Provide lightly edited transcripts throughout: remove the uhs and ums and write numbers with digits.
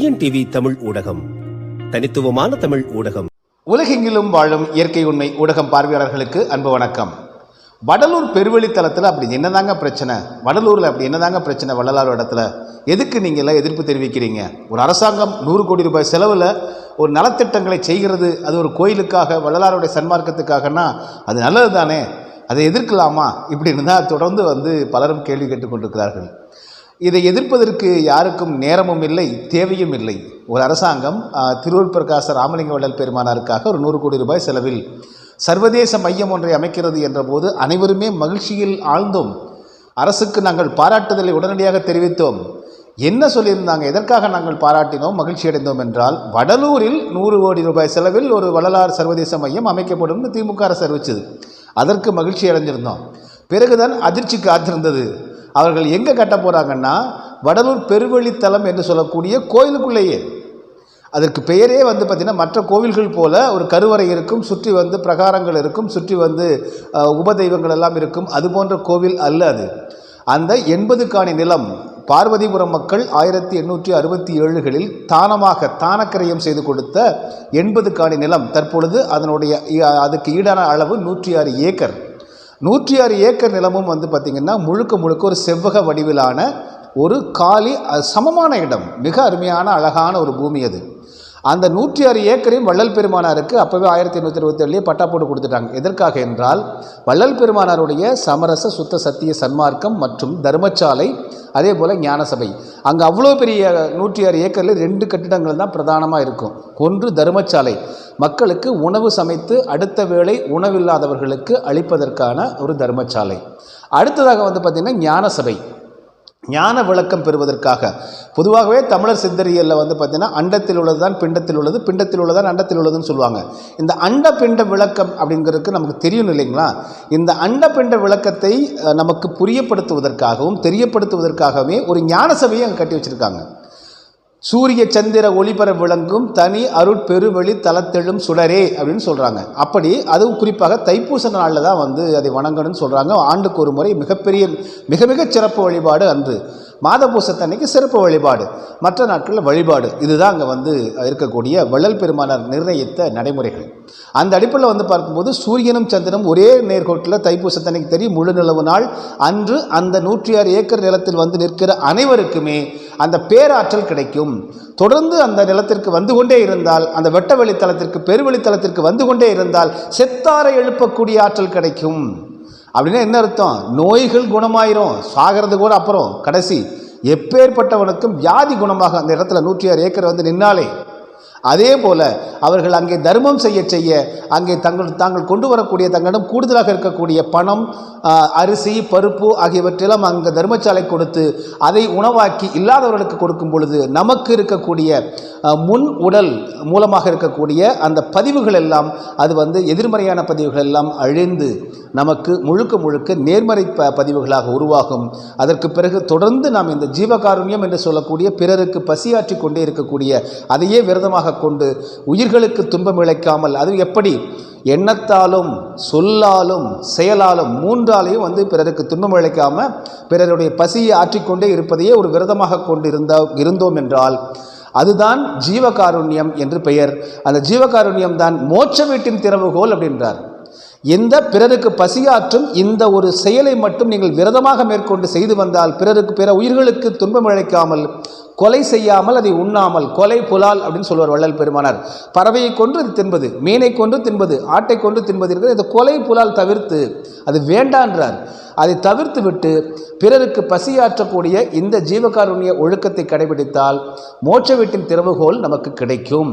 TNTV Tamil ஊடகம், தனித்துவமான தமிழ் ஊடகம். உலகெங்கிலும் வாழும் இயற்கை உண்மை ஊடகம் பார்வையாளர்களுக்கு அன்பு வணக்கம். வடலூர் பெருவெளித்தலத்தில் அப்படி என்னதாங்க பிரச்சனை? வடலூரில் அப்படி என்னதாங்க பிரச்சனை? வள்ளலார் இடத்துல எதுக்கு நீங்கள் எல்லாம் எதிர்ப்பு தெரிவிக்கிறீங்க? ஒரு அரசாங்கம் 100 கோடி ரூபாய் செலவில் ஒரு நலத்திட்டங்களை செய்கிறது, அது ஒரு கோயிலுக்காக, வள்ளலாருடைய சன்மார்க்கத்துக்காகனா அது நல்லது தானே, அதை எதிர்க்கலாமா? இப்படின்னு தான் தொடர்ந்து பலரும் கேள்வி கேட்டுக்கொண்டிருக்கிறார்கள். இதை எதிர்ப்பதற்கு யாருக்கும் நேரமும் இல்லை, தேவையும் இல்லை. ஒரு அரசாங்கம் திருவள்ளுவர் பிரகாச ராமலிங்க வள்ளல் பெருமானாருக்காக ஒரு 100 கோடி ரூபாய் செலவில் சர்வதேச மையம் ஒன்றை அமைக்கிறது என்ற போது அனைவருமே மகிழ்ச்சியில் ஆழ்ந்தோம். அரசுக்கு நாங்கள் பாராட்டுதலை உடனடியாக தெரிவித்தோம். என்ன சொல்லியிருந்தாங்க? எதற்காக நாங்கள் பாராட்டினோம், மகிழ்ச்சி அடைந்தோம் என்றால், வடலூரில் 100 கோடி ரூபாய் செலவில் ஒரு வள்ளலார் சர்வதேச மையம் அமைக்கப்படும் திமுக அரசு அறிவிச்சது. அதற்கு மகிழ்ச்சி அடைஞ்சிருந்தோம். பிறகுதான் அதிர்ச்சி காத்திருந்தது. அவர்கள் எங்கே கட்ட போகிறாங்கன்னா, வடலூர் பெருவெளித்தலம் என்று சொல்லக்கூடிய கோயிலுக்குள்ளேயே. அதற்கு பெயரே பார்த்திங்கன்னா, மற்ற கோவில்கள் போல ஒரு கருவறை இருக்கும், சுற்றி பிரகாரங்கள் இருக்கும், சுற்றி உபதெய்வங்கள் எல்லாம் இருக்கும். அது போன்ற கோவில் அல்ல அது. அந்த 80 காணி நிலம் பார்வதிபுரம் மக்கள் 1867களில் தானக்கிரயம் செய்து கொடுத்த 80 காணி நிலம் தற்பொழுது அதுக்கு ஈடான அளவு 106 ஏக்கர். 106 ஏக்கர் நிலமும் பார்த்திங்கன்னா முழுக்க ஒரு செவ்வக வடிவிலான ஒரு காலி சமமான இடம். மிக அருமையான அழகான ஒரு பூமி அது. அந்த 106 ஏக்கரையும் வள்ளல் பெருமானாருக்கு அப்போவே 1827 பட்டா போட்டு கொடுத்துட்டாங்க. எதற்காக என்றால், வள்ளல் பெருமானாருடைய சமரச சுத்த சத்திய சன்மார்க்கம் மற்றும் தர்மசாலை, அதே போல் ஞானசபை. அங்கே அவ்வளோ பெரிய 106 ஏக்கரில் 2 கட்டிடங்கள் தான் பிரதானமாக இருக்கும். ஒன்று தர்மசாலை, மக்களுக்கு உணவு சமைத்து அடுத்த வேளை உணவில்லாதவர்களுக்கு அளிப்பதற்கான ஒரு தர்மசாலை. அடுத்ததாக பார்த்திங்கன்னா ஞானசபை, ஞான விளக்கம் பெறுவதற்காக. பொதுவாகவே தமிழர் சித்தரியலில் பார்த்திங்கன்னா, அண்டத்தில் உள்ளது தான் பிண்டத்தில் உள்ளது, பிண்டத்தில் உள்ளது தான் அண்டத்தில் உள்ளதுன்னு சொல்லுவாங்க. இந்த அண்ட பிண்ட விளக்கம் அப்படிங்கிறதுக்கு நமக்கு தெரியும் இல்லைங்களா? இந்த அண்ட பிண்ட விளக்கத்தை நமக்கு புரியப்படுத்துவதற்காகவும் தெரியப்படுத்துவதற்காகவே ஒரு ஞான சபையை அங்கே கட்டி வச்சுருக்காங்க. சூரிய சந்திர ஒளிபர விளங்கும் தனி அருட்பெருவெளி தலத்தெழும் சுடரே அப்படின்னு சொல்கிறாங்க. அப்படி அதுவும் குறிப்பாக தைப்பூச நாளில் தான் அதை வணங்கணும்னு சொல்கிறாங்க. ஆண்டுக்கு ஒரு முறை மிக சிறப்பு வழிபாடு அன்று. மாத பூசத்தன்னைக்கு சிறப்பு வழிபாடு, மற்ற நாட்களில் வழிபாடு. இதுதான் அங்கே இருக்கக்கூடிய வள்ளல் பெருமானார் நிர்ணயித்த நடைமுறைகள். அந்த அடிப்படையில் பார்க்கும்போது சூரியனும் சந்திரனும் ஒரே நேர்கோட்டில் தைப்பூசத்தன்னைக்கு தெரியும். முழு நிலவு நாள் அன்று அந்த 106 ஏக்கர் நிலத்தில் நிற்கிற அனைவருக்குமே அந்த பேராற்றல் கிடைக்கும். தொடர்ந்து அந்த நிலத்திற்கு கொண்டே இருந்தால், அந்த வெட்ட வெளித்தலத்திற்கு பெருவெளித்தலத்திற்கு கொண்டே இருந்தால் செத்தாரை எழுப்பக்கூடிய ஆற்றல் கிடைக்கும். அப்படின்னா என்ன அர்த்தம்? நோய்கள் குணமாயிரும், சாகிறது கூட அப்புறம் கடைசி. எப்பேற்பட்டவனுக்கும் வியாதி குணமாக அந்த இடத்துல 106 ஏக்கர் நின்னாலே. அதே போல அவர்கள் அங்கே தர்மம் செய்ய அங்கே தாங்கள் கொண்டு வரக்கூடிய, தங்களிடம் கூடுதலாக இருக்கக்கூடிய பணம், அரிசி, பருப்பு ஆகியவற்றெல்லாம் அங்கே தர்மசாலை கொடுத்து அதை உணவாக்கி இல்லாதவர்களுக்கு கொடுக்கும் பொழுது நமக்கு இருக்கக்கூடிய முன் உடல் மூலமாக இருக்கக்கூடிய அந்த பதிவுகள் எல்லாம் அது எதிர்மறையான பதிவுகள் எல்லாம் அழிந்து நமக்கு முழுக்க நேர்மறை பதிவுகளாக உருவாகும். அதற்கு பிறகு தொடர்ந்து நாம் இந்த ஜீவகாருண்யம் என்று சொல்லக்கூடிய பிறருக்கு பசியாற்றி கொண்டே இருக்கக்கூடிய அதையே விரதமாக கொண்டு உயிர்களுக்கு துன்பம் இழைக்காமல், அது எப்படி எண்ணத்தாலும் சொல்லாலும் செயலாலும் 3ஆலையும் பிறருக்கு துன்பம் இழைக்காமல் பிறருடைய பசியை ஆற்றிக்கொண்டே இருப்பதையே ஒரு விரதமாக கொண்டு இருந்தோம் என்றால் அதுதான் ஜீவகாருண்யம் என்று பெயர். அந்த ஜீவகாருண்யம் தான் மோட்ச வீட்டின் திறவுகோல் அப்படின்றார். எந்த பிறருக்கு பசியாற்றும் இந்த ஒரு செயலை மட்டும் நீங்கள் விரதமாக மேற்கொண்டு செய்து வந்தால், பிற உயிர்களுக்கு துன்பம் இழைக்காமல், கொலை செய்யாமல், அதை உண்ணாமல், கொலை புலால் அப்படின்னு சொல்லுவார் வள்ளல் பெருமானார். பறவையை கொன்று தின்பது, மீனை கொன்று தின்பது, ஆட்டை கொன்று தின்பது இருக்கிற இந்த கொலை புலால் தவிர்த்து அது வேண்டான்றார். அதை தவிர்த்து விட்டு பிறருக்கு பசியாற்றக்கூடிய இந்த ஜீவகாருண்ய ஒழுக்கத்தை கடைபிடித்தால் மோட்ச வீட்டின் திறவுகோல் நமக்கு கிடைக்கும்.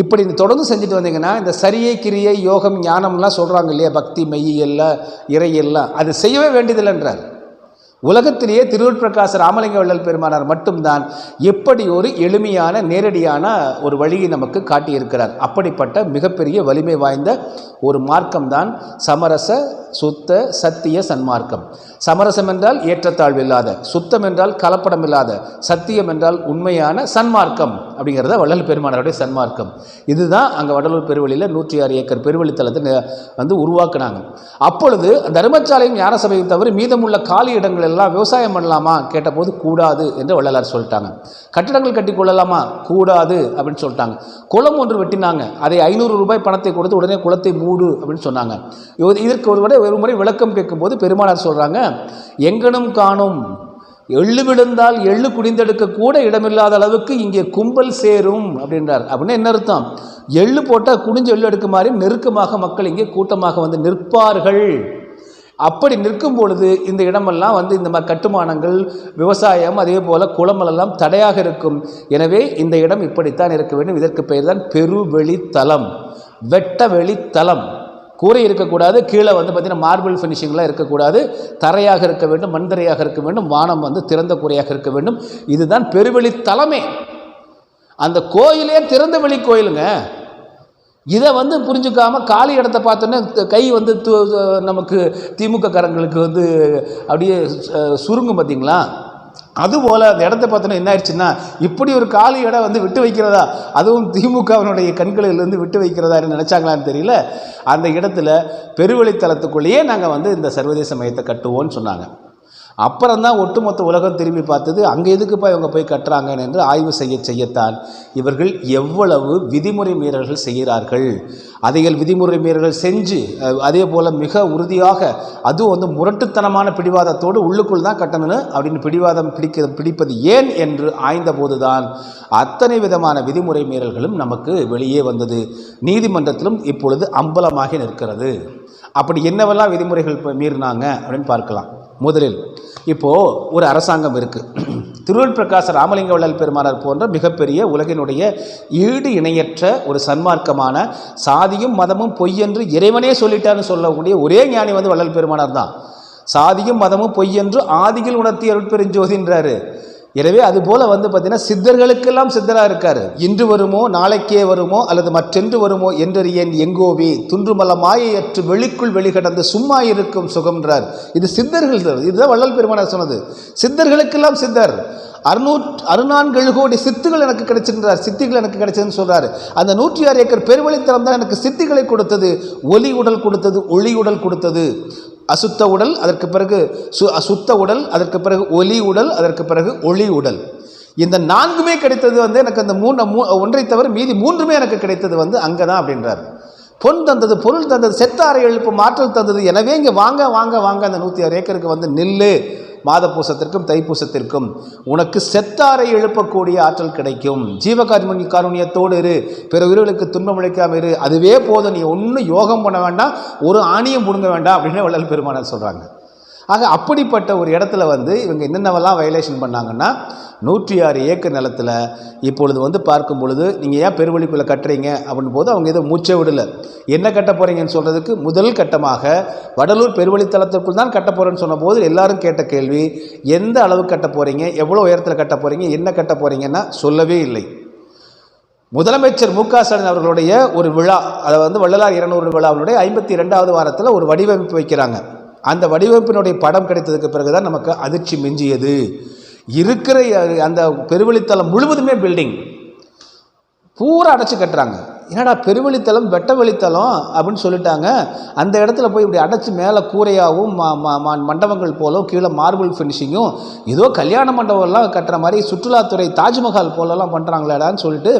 இப்படி தொடர்ந்து செஞ்சுட்டு வந்தீங்கன்னா, இந்த சரியை, கிரியை, யோகம், ஞானம்லாம் சொல்கிறாங்க இல்லையா, பக்தி, மெய்யெல்லாம், இறையெல்லாம், அது செய்யவே வேண்டியதில்லைன்றார். உலகத்திலேயே திருவள்ளுவர் பிரகாச ராமலிங்க வள்ளல் பெருமானார் மட்டும்தான் எப்படி ஒரு எளிமையான நேரடியான ஒரு வழியை நமக்கு காட்டியிருக்கிறார். அப்படிப்பட்ட மிகப்பெரிய வலிமை வாய்ந்த ஒரு மார்க்கம்தான் சமரச சுத்த சத்திய சன்மார்க்கம். சமரசம் என்றால் ஏற்றத்தாழ்வு இல்லாத, சுத்தம் என்றால் கலப்படம் இல்லாத, சத்தியம் என்றால் உண்மையான சன்மார்க்கம் அப்படிங்கிறத வள்ளல் பெருமானாருடைய சன்மார்க்கம். இதுதான் அங்கே வடலூர் பெருவெளியில் 106 ஏக்கர் பெருவெளித்தலத்தை வந்து உருவாக்குனாங்க. அப்பொழுது தர்மசாலையும் ஞான சபையும் தவிர மீதமுள்ள காலி இடங்கள் எல்லாம் விவசாயம் பண்ணலாமா கேட்டபோது கூடாது என்று வள்ளலார் சொல்லிட்டாங்க. கட்டிடங்கள் கட்டி கொள்ளலாமா கூடாது அப்படின்னு சொல்லிட்டாங்க. குளம் ஒன்று வெட்டினாங்க, அதை 500 ரூபாய் பணத்தை கொடுத்து உடனே குளத்தை மூடு அப்படின்னு சொன்னாங்க. இதற்கு ஒரு முறை விளக்கம் கேட்கும்போது பெருமானார் சொல்றாங்க, எங்கனும் காணும் எள்ளு விழுந்தால் எள்ளு குடிந்தெடுக்க கூட இடமில்லாத அளவுக்கு இங்கே கும்பல் சேரும் அப்படின்றார். அப்படின்னா என்ன அர்த்தம்? எள்ளு போட்டால் குடிஞ்சு எள்ளு எடுக்க மாதிரி நெருக்கமாக மக்கள் இங்கே கூட்டமாக வந்து நிற்பார்கள். அப்படி நிற்கும் பொழுது இந்த இடமெல்லாம் வந்து இந்த மாதிரி கட்டுமானங்கள், விவசாயம், அதே போல் குளமெல்லாம் தடையாக இருக்கும். எனவே இந்த இடம் இப்படித்தான் இருக்க வேண்டும். இதற்கு பெயர் தான் பெருவெளித்தலம், வெட்ட வெளித்தலம். கூரை இருக்கக்கூடாது, கீழே வந்து பார்த்திங்கன்னா மார்பிள் ஃபினிஷிங்லாம் இருக்கக்கூடாது, தரையாக இருக்க வேண்டும், மண் தரையாக இருக்க வேண்டும், வானம் வந்து திறந்த கூரையாக இருக்க வேண்டும். இதுதான் பெருவெளித்தலமே. அந்த கோயிலே திறந்த வெளி கோயிலுங்க. இதை வந்து புரிஞ்சுக்காமல் காலி இடத்த பார்த்தோன்னே கை வந்து நமக்கு திமுக காரங்களுக்கு வந்து அப்படியே சுருங்கும் பார்த்தீங்களா? அதுபோல் அந்த இடத்த பார்த்தோன்னா என்ன ஆயிடுச்சுன்னா, இப்படி ஒரு காலி இடம் வந்து விட்டு வைக்கிறதா, அதுவும் திமுகவினுடைய கண்களிலிருந்து விட்டு வைக்கிறதான்னு நினச்சாங்களான்னு தெரியல. அந்த இடத்துல பெருவெளித்தலத்துக்குள்ளேயே நாங்கள் வந்து இந்த சர்வதேச மையத்தை கட்டுவோன்னு சொன்னாங்க. அப்புறம்தான் ஒட்டுமொத்த உலகம் திரும்பி பார்த்தது, அங்கே எதுக்குப்பா இவங்க போய் கட்டுறாங்கன்னு என்று ஆய்வு செய்யத்தான் இவர்கள் எவ்வளவு விதிமுறை மீறல்கள் செய்கிறார்கள். அதைகள் விதிமுறை மீறல்கள் செஞ்சு அதே போல் மிக உறுதியாக, அதுவும் வந்து முரட்டுத்தனமான பிடிவாதத்தோடு உள்ளுக்குள் தான் கட்டணும்னு அப்படின்னு பிடிப்பது ஏன் என்று ஆய்ந்த போதுதான் அத்தனை விதமான விதிமுறை மீறல்களும் நமக்கு வெளியே வந்தது. நீதிமன்றத்திலும் இப்பொழுது அம்பலமாகி நிற்கிறது. அப்படி என்னவெல்லாம் விதிமுறைகள் மீறினாங்க அப்படின்னு பார்க்கலாம். முதலில் இப்போது ஒரு அரசாங்கம் இருக்குது. திருவள்ளுவர் பிரகாச ராமலிங்க வள்ளல் பெருமானார் போன்ற மிகப்பெரிய உலகினுடைய ஈடு இணையற்ற ஒரு சன்மார்க்கமான, சாதியும் மதமும் பொய்யென்று இறைவனே சொல்லிட்டான்னு சொல்லக்கூடிய ஒரே ஞானி வந்து வள்ளல் பெருமானார் தான். சாதியும் மதமும் பொய்யென்று ஆதியில் உணர்த்தி அருட்பெருஞ்சோதின்றாரு. எனவே அதுபோல் வந்து பார்த்தீங்கன்னா சித்தர்களுக்கெல்லாம் சித்தராக இருக்கார். இன்று வருமோ நாளைக்கே வருமோ அல்லது மற்றென்று வருமோ என்றறியேன் எங்கோவி துன்றுமல்ல மாயையற்று வெளிக்குள் வெளிக்கடந்து சும்மா இருக்கும் சுகம்ன்றார். இது சித்தர்கள், இதுதான் வள்ளல் பெருமானார் சொன்னது. சித்தர்களுக்கெல்லாம் சித்தர். 64 கோடி சித்துகள் எனக்கு கிடைச்சிருக்கிறார், சித்திகள் எனக்கு கிடைச்சதுன்னு சொல்றாரு. அந்த 106 ஏக்கர் பெருவெளித்தலம் தான் எனக்கு சித்திகளை கொடுத்தது, ஒலி உடல் கொடுத்தது, ஒளி உடல் கொடுத்தது. அசுத்த உடல், அதற்கு பிறகு அசுத்த உடல், அதற்கு பிறகு ஒலி உடல், அதற்கு பிறகு ஒளி உடல். இந்த 4மே கிடைத்தது வந்து எனக்கு அந்த ஒன்றை தவிர மீதி 3மே எனக்கு கிடைத்தது வந்து அங்கே தான் அப்படின்றார். பொன் தந்தது, பொருள் தந்தது, செத்தாரை எழுப்பும் ஆற்றல் தந்தது. எனவே இங்கே வாங்க வாங்க வாங்க அந்த 106 ஏக்கருக்கு வந்து நில்லு. மாதப்பூசத்திற்கும் தைப்பூசத்திற்கும் உனக்கு செத்தாரை எழுப்பக்கூடிய ஆற்றல் கிடைக்கும். காருண்யத்தோடு இரு, பிற உயிர்களுக்கு துன்பம் அளிக்காமல் இரு, அதுவே போதும். நீ ஒன்றும் யோகம் பண்ண வேண்டாம், ஒரு ஆணியம் பிடுங்க வேண்டாம் அப்படின்னு வள்ளல் பெருமானார் சொல்கிறாங்க. ஆக அப்படிப்பட்ட ஒரு இடத்துல வந்து இவங்க என்னென்னவெல்லாம் வயலேஷன் பண்ணாங்கன்னா, 106 ஏக்கர் நிலத்தில் இப்பொழுது வந்து பார்க்கும் பொழுது நீங்கள் ஏன் பெருவெளிக்குள்ளே கட்டுறீங்க அப்படின்னு போது அவங்க எதுவும் மூச்சே விடலை. என்ன கட்ட போகிறீங்கன்னு சொல்கிறதுக்கு முதல் கட்டமாக வடலூர் பெருவெளித்தலத்திற்குள் தான் கட்ட போகிறேன்னு சொன்ன போது எல்லாரும் கேட்ட கேள்வி, எந்த அளவு கட்ட போகிறீங்க, எவ்வளோ உயரத்தில் கட்ட போகிறீங்க, என்ன கட்ட போகிறீங்கன்னா சொல்லவே இல்லை. முதலமைச்சர் மு.க. ஸ்டாலின் அவர்களுடைய ஒரு விழா, அதை வந்து வள்ளலார் 200 விழாவினுடைய 52வது வாரத்தில் ஒரு வடிவமைப்பு வைக்கிறாங்க. அந்த வடிவமைப்பினுடைய படம் கிடைத்ததுக்கு பிறகுதான் நமக்கு அதிர்ச்சி மிஞ்சியது. இருக்கிற அந்த பெருவெளித்தலம் முழுவதுமே பில்டிங் பூரா அடைச்சி கட்டுறாங்க. என்னடா பெருவெளித்தலம் வெட்ட வெளித்தலம் அப்படின்னு சொல்லிட்டாங்க. அந்த இடத்துல போய் இப்படி அடைச்சி மேலே கூரையாகவும் மண்டபங்கள் போலும், கீழே மார்பிள் ஃபினிஷிங்கும், ஏதோ கல்யாண மண்டபம்லாம் கட்டுற மாதிரி சுற்றுலாத்துறை தாஜ்மஹால் போலெல்லாம் பண்ணுறாங்களாடான்னு சொல்லிட்டு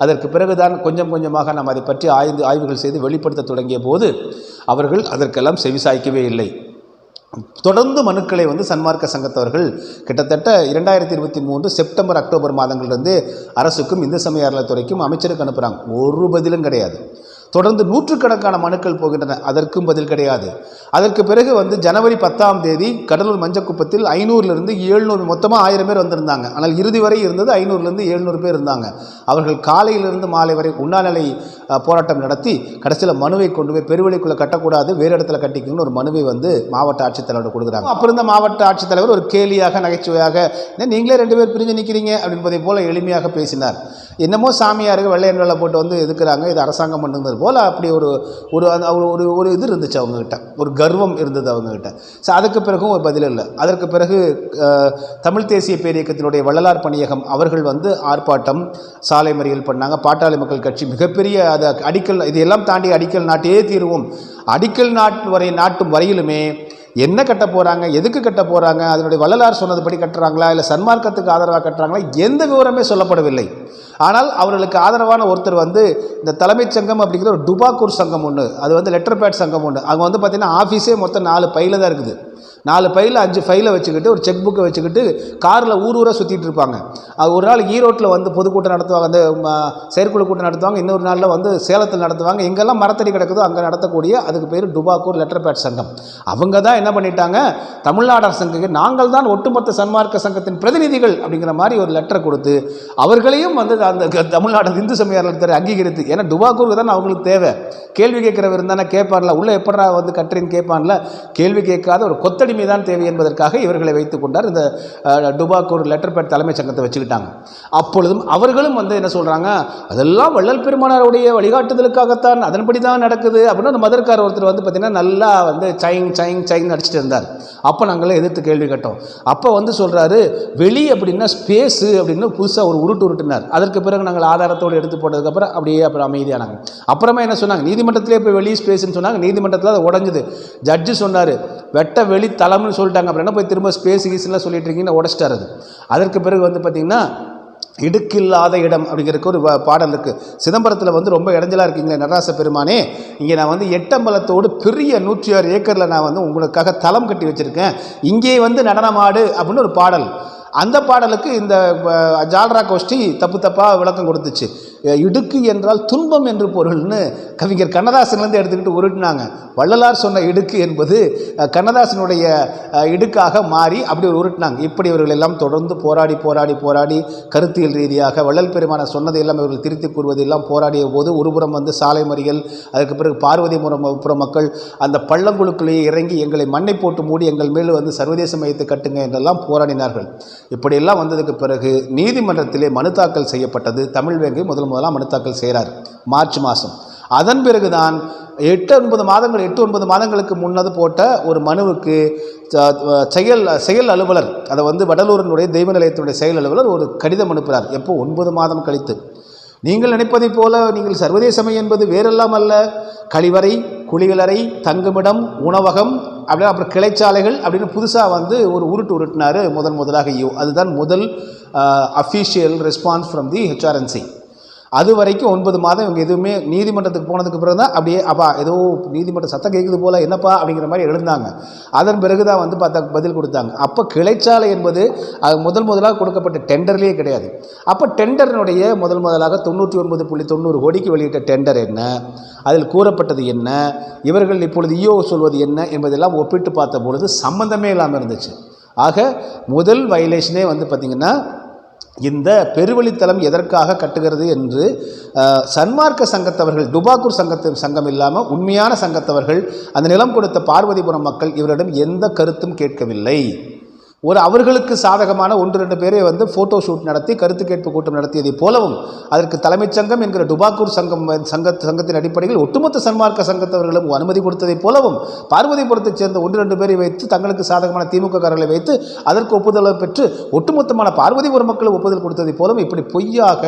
அதற்கு பிறகுதான் கொஞ்சம் கொஞ்சமாக நம்ம அதை பற்றி ஆய்வுகள் செய்து வெளிப்படுத்த தொடங்கிய போது அவர்கள் அதற்கெல்லாம் செவிசாய்க்கவே இல்லை. தொடர்ந்து மனுக்களை வந்து சன்மார்க்க சங்கத்தவர்கள் கிட்டத்தட்ட 2023 செப்டம்பர் அக்டோபர் மாதங்களிலிருந்து அரசுக்கும் இந்து சமய அறநிலையத்துறைக்கும் அமைச்சருக்கு அனுப்புகிறாங்க. ஒரு பதிலும் கிடையாது. தொடர்ந்து நூற்றுக்கணக்கான மனுக்கள் போகின்றன, அதற்கும் பதில் கிடையாது. அதற்கு பிறகு வந்து ஜனவரி 10ஆம் தேதி கடலூர் மஞ்சக்குப்பத்தில் 500லிருந்து 700 மொத்தமாக 1000 பேர் வந்திருந்தாங்க. ஆனால் இறுதி வரை இருந்தது 500லிருந்து 700 பேர் இருந்தாங்க. அவர்கள் காலையிலிருந்து மாலை வரை உண்ணாநிலை போராட்டம் நடத்தி கடைசியில் மனுவை கொண்டு போய் பெருவெளிக்குள்ளே கட்டக்கூடாது, வேறு இடத்துல கட்டிக்கணும்னு ஒரு மனுவை வந்து மாவட்ட ஆட்சித்தலைவர் கொடுக்குறாங்க. அப்புறம் இந்த மாவட்ட ஆட்சித்தலைவர் ஒரு கேலியாக நகைச்சுவையாக, நீங்களே 2 பேர் பிரிஞ்சு நிற்கிறீங்க அப்படின்பதை போல எளிமையாக பேசினார். என்னமோ சாமியாருக்கு வெள்ளையன் வேலை போட்டு வந்து எதுக்குறாங்க, இது அரசாங்கம் பண்ணுங்கிற போல் அப்படி ஒரு ஒரு ஒரு ஒரு இது இருந்துச்சு அவங்கக்கிட்ட, ஒரு கர்வம் இருந்தது அவங்கக்கிட்ட. ஸோ அதுக்கு பிறகும் ஒரு பதில் இல்லை. அதற்கு பிறகு தமிழ் தேசிய பேரியக்கத்தினுடைய வள்ளலார் பணியகம் அவர்கள் வந்து ஆர்ப்பாட்டம், சாலை மறியல் பண்ணாங்க. பாட்டாளி மக்கள் கட்சி மிகப்பெரிய அதை அடிக்கல், இதையெல்லாம் தாண்டி அடிக்கல் நாட்டியே தீர்வோம், அடிக்கல் நாட்டும் வரையிலுமே என்ன கட்ட போகிறாங்க, எதுக்கு கட்ட போகிறாங்க, அதனுடைய வள்ளலார் சொன்னதுபடி கட்டுறாங்களா இல்லை சன்மார்க்கத்துக்கு ஆதரவாக கட்டுறாங்களா, எந்த விவரமே சொல்லப்படவில்லை. ஆனால் அவர்களுக்கு ஆதரவான ஒருத்தர் வந்து இந்த தலைமைச் சங்கம் அப்படிங்கிற ஒரு டுபாக்கூர் சங்கம் ஒன்று, அது வந்து லெட்டர் பேட் சங்கம் ஒன்று. அங்கே வந்து பார்த்திங்கன்னா ஆஃபீஸே மொத்தம் 4 பையில் தான் இருக்குது. 4 பையில் 5 ஃபைலை வச்சுக்கிட்டு ஒரு செக் புக்கை வச்சுக்கிட்டு காரில் ஊராக சுற்றிட்டு இருப்பாங்க. அது ஒரு நாள் ஈரோட்டில் வந்து பொதுக்கூட்டம் நடத்துவாங்க, அந்த செயற்குழு கூட்டம் நடத்துவாங்க, இன்னொரு நாளில் வந்து சேலத்தில் நடத்துவாங்க. எங்கெல்லாம் மரத்தடி கிடக்குதோ அங்கே நடத்தக்கூடிய அதுக்கு பேர் டுபாக்கூர் லெட்டர் பேட் சங்கம். அவங்க தான் என்ன பண்ணிட்டாங்க, தமிழ்நாடு அரசுக்கு நாங்கள் தான் ஒட்டுமொத்த சன்மார்க்க சங்கத்தின் பிரதிநிதிகள் அப்படிங்கிற மாதிரி ஒரு லெட்டரை கொடுத்து அவர்களையும் வந்து அந்த தமிழ்நாடு இந்து சமய அறநிலையத்துறை அங்கீகரித்து, ஏன்னா டுபாக்கூருக்கு தான் அவங்களுக்கு தேவை. கேள்வி கேட்குறவர் இருந்தானே கேட்பான்ல, உள்ள எப்படா வந்து கட்டுறேன்னு கேட்பான்ல, கேள்வி கேட்காத ஒரு கொத்தடிமை தான் தேவை என்பதற்காக இவர்களை வைத்துக் கொண்டார். இந்த டுபாக்கூர் லெட்டர் பேட் தலைமைச் சங்கத்தை வச்சுக்கிட்டாங்க. அப்பொழுதும் அவர்களும் வந்து என்ன சொல்கிறாங்க, அதெல்லாம் வள்ளல் பெருமானாருடைய வழிகாட்டுதலுக்காகத்தான், அதன்படி தான் நடக்குது அப்படின்னு அந்த மதர்கார் ஒருத்தர் வந்து பார்த்திங்கன்னா நல்லா வந்து சைங் சைங் சைங் அடிச்சுட்டு இருந்தார். அப்போ நாங்களே எதிர்த்து கேள்வி கேட்டோம். அப்போ வந்து சொல்கிறாரு, வெளி அப்படின்னா ஸ்பேஸு அப்படின்னு புதுசாக ஒரு உருட்டுனார். அதற்கு பிறகு நாங்கள் ஆதாரத்தோடு எடுத்து போட்டதுக்கப்புறம் அப்படியே அப்புறம் அமைதியானாங்க. அப்புறமா என்ன சொன்னாங்க, நீதிமன்றத்திலே போய் வெளி ஸ்பேஸ்ன்னு சொன்னாங்க. நீதிமன்றத்தில் அது உடஞ்சுது. ஜட்ஜு சொன்னார், வெட்ட வெளி தளம்னு சொல்லிட்டாங்க. அப்புறம் என்ன போய் திரும்ப ஸ்பேஸ் கீஸ்லாம் சொல்லிட்டு இருக்கீங்கன்னு உடச்சிட்டார். அது அதற்கு பிறகு வந்து பார்த்திங்கன்னா இடுக்கில்லாத இடம் அப்படிங்கிறதுக்கு ஒரு பாடல் இருக்குது. சிதம்பரத்தில் வந்து ரொம்ப இடைஞ்சலாக இருக்கீங்களே நடராச பெருமானே, இங்கே நான் வந்து 8 அம்பலத்தோடு பெரிய 106 ஏக்கரில் நான் வந்து உங்களுக்காக தளம் கட்டி வச்சுருக்கேன், இங்கே வந்து நடனமாடு அப்படின்னு ஒரு பாடல். அந்த பாடலுக்கு இந்த ஜால்ரா கோஷ்டி தப்பாக விளக்கம் கொடுத்துச்சு. இடுக்கு என்றால் துன்பம் என்று பொருள்னு கவிஞர் கண்ணதாசன்லேருந்து எடுத்துக்கிட்டு உருட்டினாங்க. வள்ளலார் சொன்ன இடுக்கு என்பது கண்ணதாசனுடைய இடுக்காக மாறி அப்படி உருட்டினாங்க. இப்படி இவர்கள் எல்லாம் தொடர்ந்து போராடி கருத்தியல் ரீதியாக வள்ளல் பெருமான சொன்னதை எல்லாம் இவர்கள் திருத்தி கூறுவதெல்லாம் போராடிய போது ஒருபுறம் வந்து சாலை மறியல், அதுக்கு பிறகு பார்வதிபுர மக்கள் அந்த பள்ளங்குழுக்குள்ளேயே இறங்கி எங்களை மண்ணை போட்டு மூடி எங்கள் மேல் வந்து சர்வதேச மையத்தை கட்டுங்க என்றெல்லாம் போராடினார்கள். இப்படியெல்லாம் வந்ததுக்கு பிறகு நீதிமன்றத்திலே மனு தாக்கல் செய்யப்பட்டது. தமிழ்வேங்கை முதலாக மனு தாக்கல் செய்கிறார் மார்ச் மாதம். அதன் பிறகுதான் 8-9 மாதங்களுக்கு முன்னது போட்ட ஒரு மனுவுக்கு செயல் அலுவலர், அதை வந்து வடலூரினுடைய தெய்வ நிலையத்தினுடைய செயல் அலுவலர் ஒரு கடிதம் அனுப்புகிறார். எப்போ 9 மாதம் கழித்து. நீங்கள் நினைப்பதைப் போல நீங்கள் சர்வதேசமை என்பது வேறெல்லாம் அல்ல, கழிவறை, குளியலறை, தங்குமிடம், உணவகம் அப்படின்னா அப்புறம் கிளைச்சாலைகள் அப்படின்னு புதுசாக வந்து ஒரு உருட்டினார் முதலாக. அதுதான் முதல் official response from the HRNC. அது வரைக்கும் 9 மாதம் இவங்க எதுவுமே நீதிமன்றத்துக்கு போனதுக்கு பிறகு தான் அப்படியே ஏதோ நீதிமன்றம் சத்தம் கேட்குது போல் என்னப்பா அப்படிங்கிற மாதிரி எழுந்தாங்க. அதன் பிறகு தான் வந்து பதில் கொடுத்தாங்க. அப்போ கிளைச்சாலை என்பது அது முதலாக கொடுக்கப்பட்ட டெண்டர்லேயே கிடையாது. அப்போ டெண்டர்னுடைய முதலாக 99.90 கோடிக்கு வெளியிட்ட டெண்டர் என்ன, அதில் கூறப்பட்டது என்ன, இவர்கள் இப்பொழுது ஈஓ சொல்வது என்ன என்பதெல்லாம் ஒப்பிட்டு பார்த்த பொழுது சம்பந்தமே இல்லாமல் இருந்துச்சு. ஆக முதல் வயலேஷனே வந்து பார்த்திங்கன்னா இந்த பெருவழித்தலம் எதற்காக கட்டுகிறது என்று சன்மார்க்க சங்கத்தவர்கள், டுபாக்கூர் சங்கம் இல்லாமல் உண்மையான சங்கத்தவர்கள், அந்த நிலம் கொடுத்த பார்வதிபுரம் மக்கள் இவரிடம் எந்த கருத்தும் கேட்கவில்லை. அவர்களுக்கு சாதகமான 1-2 பேரை வந்து ஃபோட்டோ ஷூட் நடத்தி கருத்து கேட்பு கூட்டம் நடத்தியதை போலவும், அதற்கு தலைமைச் சங்கம் என்கிற டுபாக்கூர் சங்கத்தின் அடிப்படையில் ஒட்டுமொத்த சன்மார்க்க சங்கத்தவர்களும் அனுமதி கொடுத்ததைப் போலவும், பார்வதிபுரத்தைச் சேர்ந்த 1-2 பேரை வைத்து தங்களுக்கு சாதகமான திமுக காரர்களை வைத்து அதற்கு ஒப்புதலை பெற்று ஒட்டுமொத்தமான பார்வதிபுரம் மக்கள் ஒப்புதல் கொடுத்ததைப் போலவும் இப்படி பொய்யாக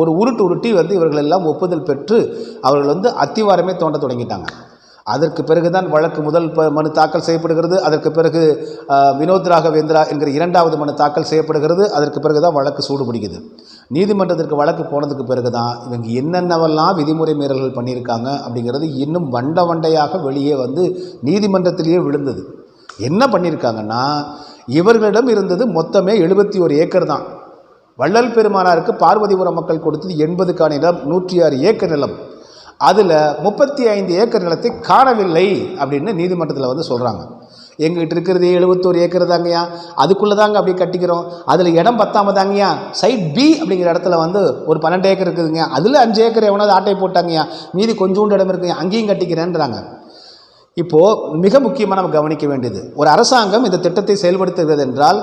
ஒரு உருட்டி வந்து இவர்கள் எல்லாம் ஒப்புதல் பெற்று அவர்கள் வந்து அத்திவாரமே தோண்ட தொடங்கிட்டாங்க. அதற்கு பிறகுதான் வழக்கு முதல் மனு தாக்கல் செய்யப்படுகிறது. அதற்கு பிறகு வினோத் ராகவேந்திரா என்கிற 2வது மனு தாக்கல் செய்யப்படுகிறது. அதற்கு பிறகு தான் வழக்கு சூடுபிடிக்குது. நீதிமன்றத்திற்கு வழக்கு போனதுக்கு பிறகு தான் இவங்க என்னென்னவெல்லாம் விதிமுறை மீறல்கள் பண்ணியிருக்காங்க அப்படிங்கிறது இன்னும் வண்டையாக வெளியே வந்து நீதிமன்றத்திலேயே விழுந்தது. என்ன பண்ணியிருக்காங்கன்னா, இவர்களிடம் இருந்தது மொத்தமே 71 ஏக்கர் தான். வள்ளல் பெருமானாருக்கு பார்வதிபுரம் மக்கள் கொடுத்தது 80 நிலம், 106 ஏக்கர் நிலம். அதில் 35 ஏக்கர் நிலத்தை காணவில்லை அப்படின்னு நீதிமன்றத்தில் வந்து சொல்கிறாங்க. எங்ககிட்ட இருக்கிறது 71 ஏக்கர் தாங்கய்யா, அதுக்குள்ளே தாங்க அப்படி கட்டிக்கிறோம், அதில் இடம் பத்தாமதாங்கய்யா, சைட் பி அப்படிங்கிற இடத்துல வந்து ஒரு 12 ஏக்கர் இருக்குதுங்க, அதில் 5 ஏக்கர் எவனாவது ஆட்டை போட்டாங்கய்யா, மீதி கொஞ்சோண்டு இடம் இருக்குங்க, அங்கேயும் கட்டிக்கிறேன்றாங்க. இப்போது மிக முக்கியமாக நம்ம கவனிக்க வேண்டியது, ஒரு அரசாங்கம் இந்த திட்டத்தை செயல்படுத்துகிறது என்றால்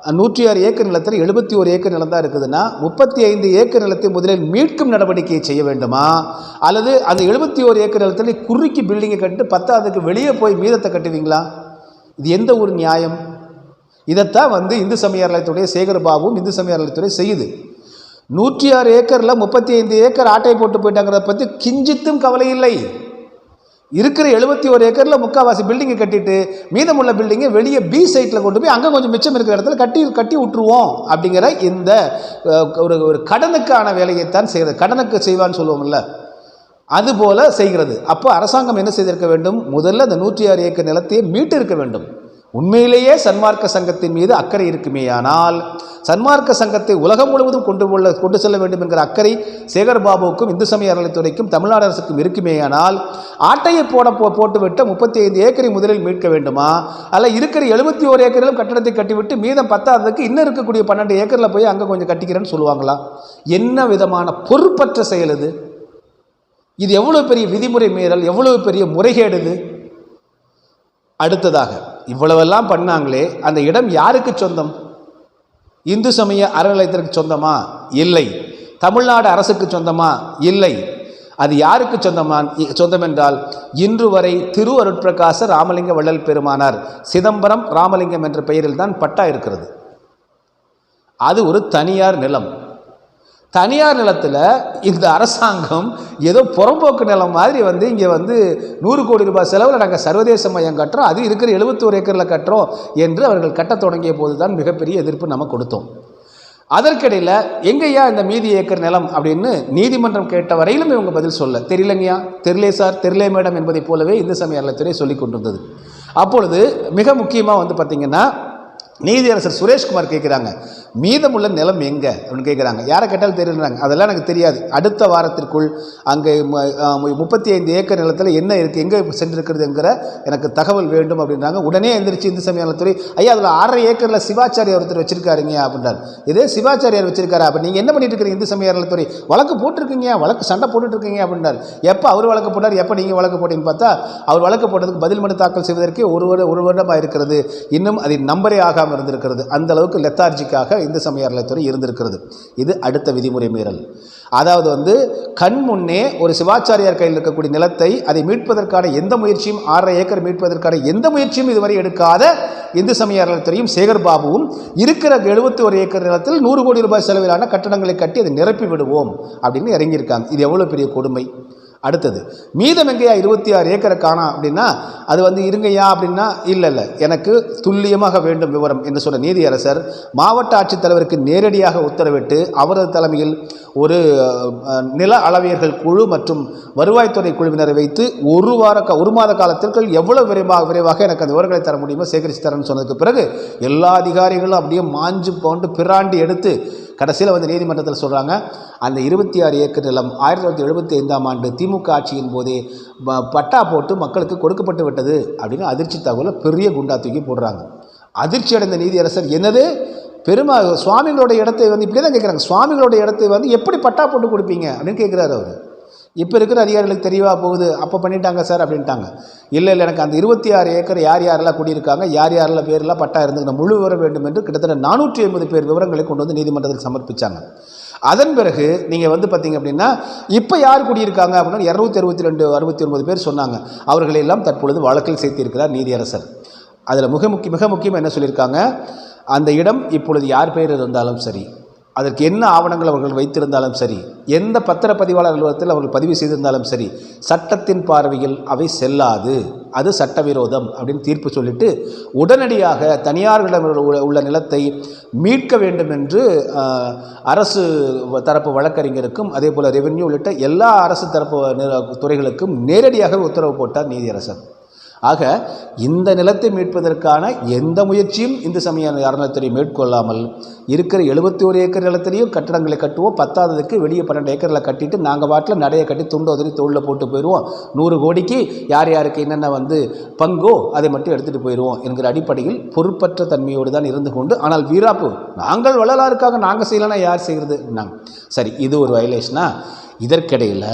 106 ஏக்கர் நிலத்தில் 71 ஏக்கர் நிலம் தான் இருக்குதுன்னா 35 ஏக்கர் நிலத்தை முதலில் மீட்கும் நடவடிக்கையை செய்ய வேண்டுமா, அல்லது அந்த 71 ஏக்கர் நிலத்தில் குறுக்கி பில்டிங்கை கட்டிட்டு 10க்கு வெளியே போய் மீதத்தை கட்டுவீங்களா? இது எந்த ஒரு நியாயம்? இதைத்தான் இந்து சமய அறநிலையத்துடைய சேகர்பாபுவும் இந்து சமய அறநிலையத்துறை செய்யுது. 106 ஏக்கரில் 35 ஏக்கர் ஆட்டை போட்டு போயிட்டாங்கிறத பற்றி கிஞ்சித்தும் கவலை இல்லை. இருக்கிற 71 ஏக்கரில் முக்கால்வாசி பில்டிங்கை கட்டிட்டு மீதமுள்ள பில்டிங்கை வெளியே பி சைட்டில் கொண்டு போய் அங்கே கொஞ்சம் மிச்சம் இருக்கிற இடத்துல கட்டி விட்டுருவோம் அப்படிங்கிற இந்த ஒரு கடனுக்கான வேலையைத்தான் செய்கிறது. கடனுக்கு செய்வான்னு சொல்லுவோம்ல, அதுபோல் செய்கிறது. அப்போ அரசாங்கம் என்ன செய்திருக்க வேண்டும்? முதல்ல அந்த 106 ஏக்கர் நிலத்தையே மீட்டு இருக்க வேண்டும். உண்மையிலேயே சன்மார்க்க சங்கத்தின் மீது அக்கறை இருக்குமேயானால் சன்மார்க்க சங்கத்தை உலகம் முழுவதும் கொண்டு செல்ல வேண்டும் என்கிற அக்கறை சேகர்பாபுவுக்கும் இந்து சமய அறநிலையத்துறைக்கும் தமிழ்நாடு அரசுக்கும் இருக்குமேயானால் ஆட்டையை போட்டுவிட்டு 35 ஏக்கரை முதலில் மீட்க வேண்டுமா, அல்ல இருக்கிற 71 ஏக்கரிலும் கட்டடத்தை கட்டிவிட்டு மீதம் 10க்கு இன்னும் இருக்கக்கூடிய 12 ஏக்கரில் போய் அங்கே கொஞ்சம் கட்டிக்கிறேன்னு சொல்லுவாங்களா? என்ன விதமான பொறுப்பற்ற செயல் இது? இது எவ்வளவு பெரிய விதிமுறை மீறல், எவ்வளவு பெரிய முறைகேடு இது? அடுத்ததாக இவ்வளவெல்லாம் பண்ணாங்களே, அந்த இடம் யாருக்கு சொந்தம்? இந்து சமய அறநிலையத்திற்கு சொந்தமா? இல்லை. தமிழ்நாடு அரசுக்கு சொந்தமா? இல்லை. அது யாருக்கு சொந்தம் என்றால் இன்று வரை திரு அருட்பிரகாச ராமலிங்க வள்ளல் பெருமானார் சிதம்பரம் ராமலிங்கம் என்ற பெயரில் தான் பட்டா இருக்கிறது. அது ஒரு தனியார் நிலம். தனியார் நிலத்தில் இந்த அரசாங்கம் ஏதோ புறம்போக்கு நிலம் மாதிரி இங்கே 100 கோடி ரூபாய் செலவில் நாங்கள் சர்வதேச மையம் கட்டுறோம், அது இருக்கிற 71 ஏக்கரில் கட்டுறோம் என்று அவர்கள் கட்டத் தொடங்கிய போது தான் மிகப்பெரிய எதிர்ப்பு நம்ம கொடுத்தோம். அதற்கிடையில் எங்கேயா இந்த மீதி ஏக்கர் நிலம் அப்படின்னு நீதிமன்றம் கேட்ட வரையிலும் இவங்க பதில் சொல்ல தெரியலங்கய்யா, தெரியலே சார், தெரியலே மேடம் என்பதை போலவே இந்து சமய அறநிலையத்துறை சொல்லி கொண்டிருந்தது. அப்பொழுது மிக முக்கியமாக பார்த்தீங்கன்னா நீதியரசர் சுரேஷ்குமார் கேட்குறாங்க, மீதமுள்ள நிலம் எங்கே அப்படின்னு கேட்குறாங்க. யாரை கேட்டாலும் தெரியுறாங்க. அதெல்லாம் எனக்கு தெரியாது, அடுத்த வாரத்திற்குள் அங்கே 35 ஏக்கர் நிலத்தில் என்ன இருக்குது, எங்கே சென்றிருக்கிறதுங்கிற எனக்கு தகவல் வேண்டும் அப்படின்றாங்க. உடனே எந்திரிச்சு இந்து சமய அறநிலையத்துறை, ஐயா அதில் 1/2 ஏக்கரில் சிவாச்சாரியார் ஒருத்தர் வச்சிருக்காருங்க அப்படின்றார். இதே சிவாச்சாரியார் வச்சிருக்காரு, அப்போ நீங்கள் என்ன பண்ணிட்டு இருக்கிறீங்க? இந்து சமய அறநிலையத்துறை வழக்கு போட்டிருக்கீங்க, வழக்கு சண்டை போட்டுட்ருக்கீங்க அப்படின்றார். எப்போ அவர் வழக்கு போட்டார், எப்போ நீங்கள் வழக்கு போட்டீங்கன்னு பார்த்தா அவர் வழக்கு போட்டதுக்கு பதில் மனு தாக்கல் செய்வதற்கே ஒரு வருடமாக இருக்கிறது. இன்னும் அது நம்பரே ஆகாமல் இருந்திருக்கிறது. அந்த அளவுக்கு லெத்தார்ஜிக்காக இந்து சமய அறநிலையத்துறை இருந்திருக்கிறது. இது அடுத்த விதிமுறை மீறல். அதாவது கண் முன்னே ஒரு சிவாச்சாரியார் கையில் இருக்கக்கூடிய நிலத்தை அதை மீட்பதற்கான எந்த முயற்சியும் 1/2 ஏக்கர் மீட்பதற்கான எந்த முயற்சியும் இதுவரை எடுக்காத இந்து சமய அறநிலையத்துறையும் சேகர்பாபுவும் இருக்கிற 71 ஏக்கர் நிலத்தில் 100 கோடி ரூபாய் செலவிலான கட்டடங்களை கட்டி அதை நிரப்பி விடுவோம் அப்படின்னு இறங்கியிருக்காங்க. இது எவ்வளோ பெரிய கொடுமை. அடுத்தது மீதம் எங்கேயா 26 ஏக்கரை காணாம் அப்படின்னா அது இருங்கய்யா அப்படின்னா இல்லை எனக்கு துல்லியமாக வேண்டும் விவரம் என்று சொன்ன நீதியரசர் மாவட்ட ஆட்சித்தலைவருக்கு நேரடியாக உத்தரவிட்டு அவரது தலைமையில் ஒரு நில அளவியர்கள் குழு மற்றும் வருவாய்த்துறை குழுவினரை வைத்து ஒரு மாத காலத்திற்கு எவ்வளவு விரைவாக எனக்கு அந்த விவரங்களை தர முடியுமோ சேகரித்து தரேன்னு சொன்னதுக்கு பிறகு எல்லா அதிகாரிகளும் அப்படியே மாஞ்சு போன்று பிராண்டி எடுத்து கடைசியில் நீதிமன்றத்தில் சொல்கிறாங்க, அந்த 26 ஏக்கர் நிலம் 1975ஆம் ஆண்டு திமுக ஆட்சியின் போதே பட்டா போட்டு மக்களுக்கு கொடுக்கப்பட்டு விட்டது அப்படின்னு அதிர்ச்சி தகவலை பெரிய குண்டா தூக்கி போடுறாங்க. அதிர்ச்சி அடைந்த நீதியரசர், என்னது சுவாமிகளோட இடத்தை இப்படி தான் கேட்குறாங்க, சுவாமிகளோட இடத்தை எப்படி பட்டா போட்டு கொடுப்பீங்க அப்படின்னு கேட்குறாரு அவர். இப்போ இருக்கிற அதிகாரிகளுக்கு தெரியவா போகுது, அப்போ பண்ணிட்டாங்க சார் அப்படின்ட்டாங்க. இல்லை எனக்கு அந்த 26 ஏக்கர் யாரெல்லாம் குடியிருக்காங்க, யாரெல்லாம் பேரெல்லாம் பட்டா இருந்துக்கிற முழு விவரம் வேண்டும் என்று கிட்டத்தட்ட 480 பேர் விவரங்களை கொண்டு நீதிமன்றத்தில் சமர்ப்பித்தாங்க. அதன் பிறகு நீங்கள் பார்த்தீங்க அப்படின்னா இப்போ யார் குடியிருக்காங்க அப்படின்னா 262 பேர் சொன்னாங்க. அவர்களெல்லாம் தற்பொழுது வழக்கில் சேர்த்திருக்கிறார் நீதியரசர். அதில் மிக முக்கியமாக என்ன சொல்லியிருக்காங்க, அந்த இடம் இப்பொழுது யார் பெயர் இருந்தாலும் சரி, அதற்கு என்ன ஆவணங்கள் அவர்கள் வைத்திருந்தாலும் சரி, எந்த பத்திரப்பதிவாளர் அலுவலகத்தில் அவர்கள் பதிவு செய்திருந்தாலும் சரி, சட்டத்தின் பார்வையில் அவை செல்லாது, அது சட்டவிரோதம் அப்படின்னு தீர்ப்பு சொல்லிட்டு உடனடியாக தனியார்களிடம் உள்ள நிலத்தை மீட்க வேண்டும் என்று அரசு தரப்பு வழக்கறிஞருக்கும் அதே போல் ரெவென்யூ உள்ளிட்ட எல்லா அரசு தரப்பு துறைகளுக்கும் நேரடியாக உத்தரவு போட்டார் நீதியரசர். ஆக இந்த நிலத்தை மீட்பதற்கான எந்த முயற்சியும் இந்து சமய அறநிலையத்துறை மேற்கொள்ளாமல் இருக்கிற 71 ஏக்கர் நிலத்திலையும் கட்டடங்களை கட்டுவோம், 10க்கு வெளியே 12 ஏக்கரில் கட்டிட்டு நாங்கள் வாட்டில் நடையை கட்டி துண்டோதரி தொழிலில் போட்டு போயிடுவோம், 100 கோடிக்கு யாருக்கு என்னென்ன பங்கோ அதை மட்டும் எடுத்துகிட்டு போயிடுவோம் என்கிற அடிப்படையில் பொறுப்பற்ற தன்மையோடு தான் இருந்து கொண்டு, ஆனால் வீராப்பு நாங்கள் வள்ளலாருக்காக நாங்கள் செய்யலைன்னா யார் செய்கிறது நாங்கள். சரி, இது ஒரு வயலேஷனா. இதற்கிடையில்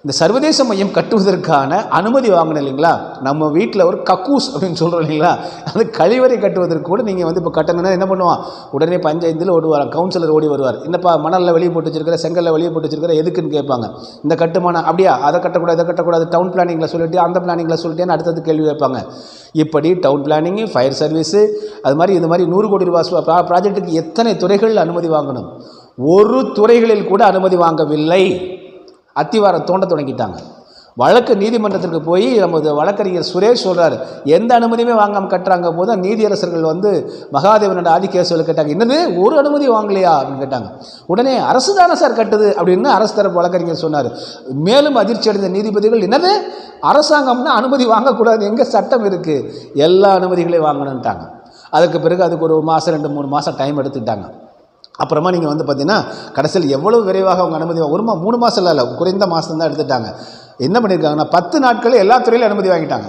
இந்த சர்வதேச மையம் கட்டுவதற்கான அனுமதி வாங்கணும் இல்லைங்களா? நம்ம வீட்டில் ஒரு கக்கூஸ் அப்படின்னு சொல்கிறோம் இல்லைங்களா, அது கழிவறை கட்டுவதற்கு கூட நீங்கள் வந்து இப்போ கட்டணும்னா என்ன பண்ணுவான், உடனே பஞ்சாயத்தில் ஓடுவார், கவுன்சிலர் ஓடி வருவார். என்னப்பா மணலில் வெளியே போட்டு வச்சிருக்கிற, செங்கல்ல வெளியே போட்டு வச்சிருக்கிற, எதுக்குன்னு கேட்பாங்க. இந்த கட்டுமானம் அப்படியா, அதை கட்டக்கூடாது, இதை கட்டக்கூடாது, டவுன் பிளானிங்கில் சொல்லிட்டு அந்த பிளானிங்கில் சொல்லிட்டேன்னு அடுத்தது கேள்வி வைப்பாங்க. இப்படி டவுன் பிளானிங்கு, ஃபயர் சர்வீஸு, அது மாதிரி இந்த மாதிரி 100 கோடி ரூபாய் ப்ராஜெக்ட்டுக்கு எத்தனை துறைகளில் அனுமதி வாங்கணும்? ஒரு துறைகளில் கூட அனுமதி வாங்கவில்லை. அத்திவாரம் தோண்ட தொடங்கிட்டாங்க. வழக்கு நீதிமன்றத்திற்கு போய் நமது வழக்கறிஞர் சுரேஷ் சொல்கிறார், எந்த அனுமதியுமே வாங்காமல் கட்டுறாங்க போது நீதியரசர்கள் வந்து மகாதேவனோட ஆதிகேசவில் கேட்டாங்க, என்னது ஒரு அனுமதி வாங்கலையா அப்படின்னு கேட்டாங்க. உடனே அரசு தானே சார் கட்டுது அப்படின்னு அரசு தரப்பு வழக்கறிஞர் சொன்னார். மேலும் அதிர்ச்சி அடைந்த நீதிபதிகள், என்னது அரசாங்கம்னா அனுமதி வாங்கக்கூடாது, எங்கே சட்டம் இருக்குது, எல்லா அனுமதிகளையும் வாங்கணுன்ட்டாங்க. அதுக்கு பிறகு அதுக்கு ஒரு மாதம் 2-3 மாதம் டைம் எடுத்துக்கிட்டாங்க. அப்புறமா நீங்கள் வந்து பார்த்தீங்கன்னா கடைசியில் எவ்வளோ விரைவாக அவங்க அனுமதி 3 மாதம் இல்லை, குறைந்த மாதம் தான் எடுத்துட்டாங்க. என்ன பண்ணியிருக்காங்கன்னா 10 நாட்களில் எல்லா துறையிலும் அனுமதி வாங்கிட்டாங்க.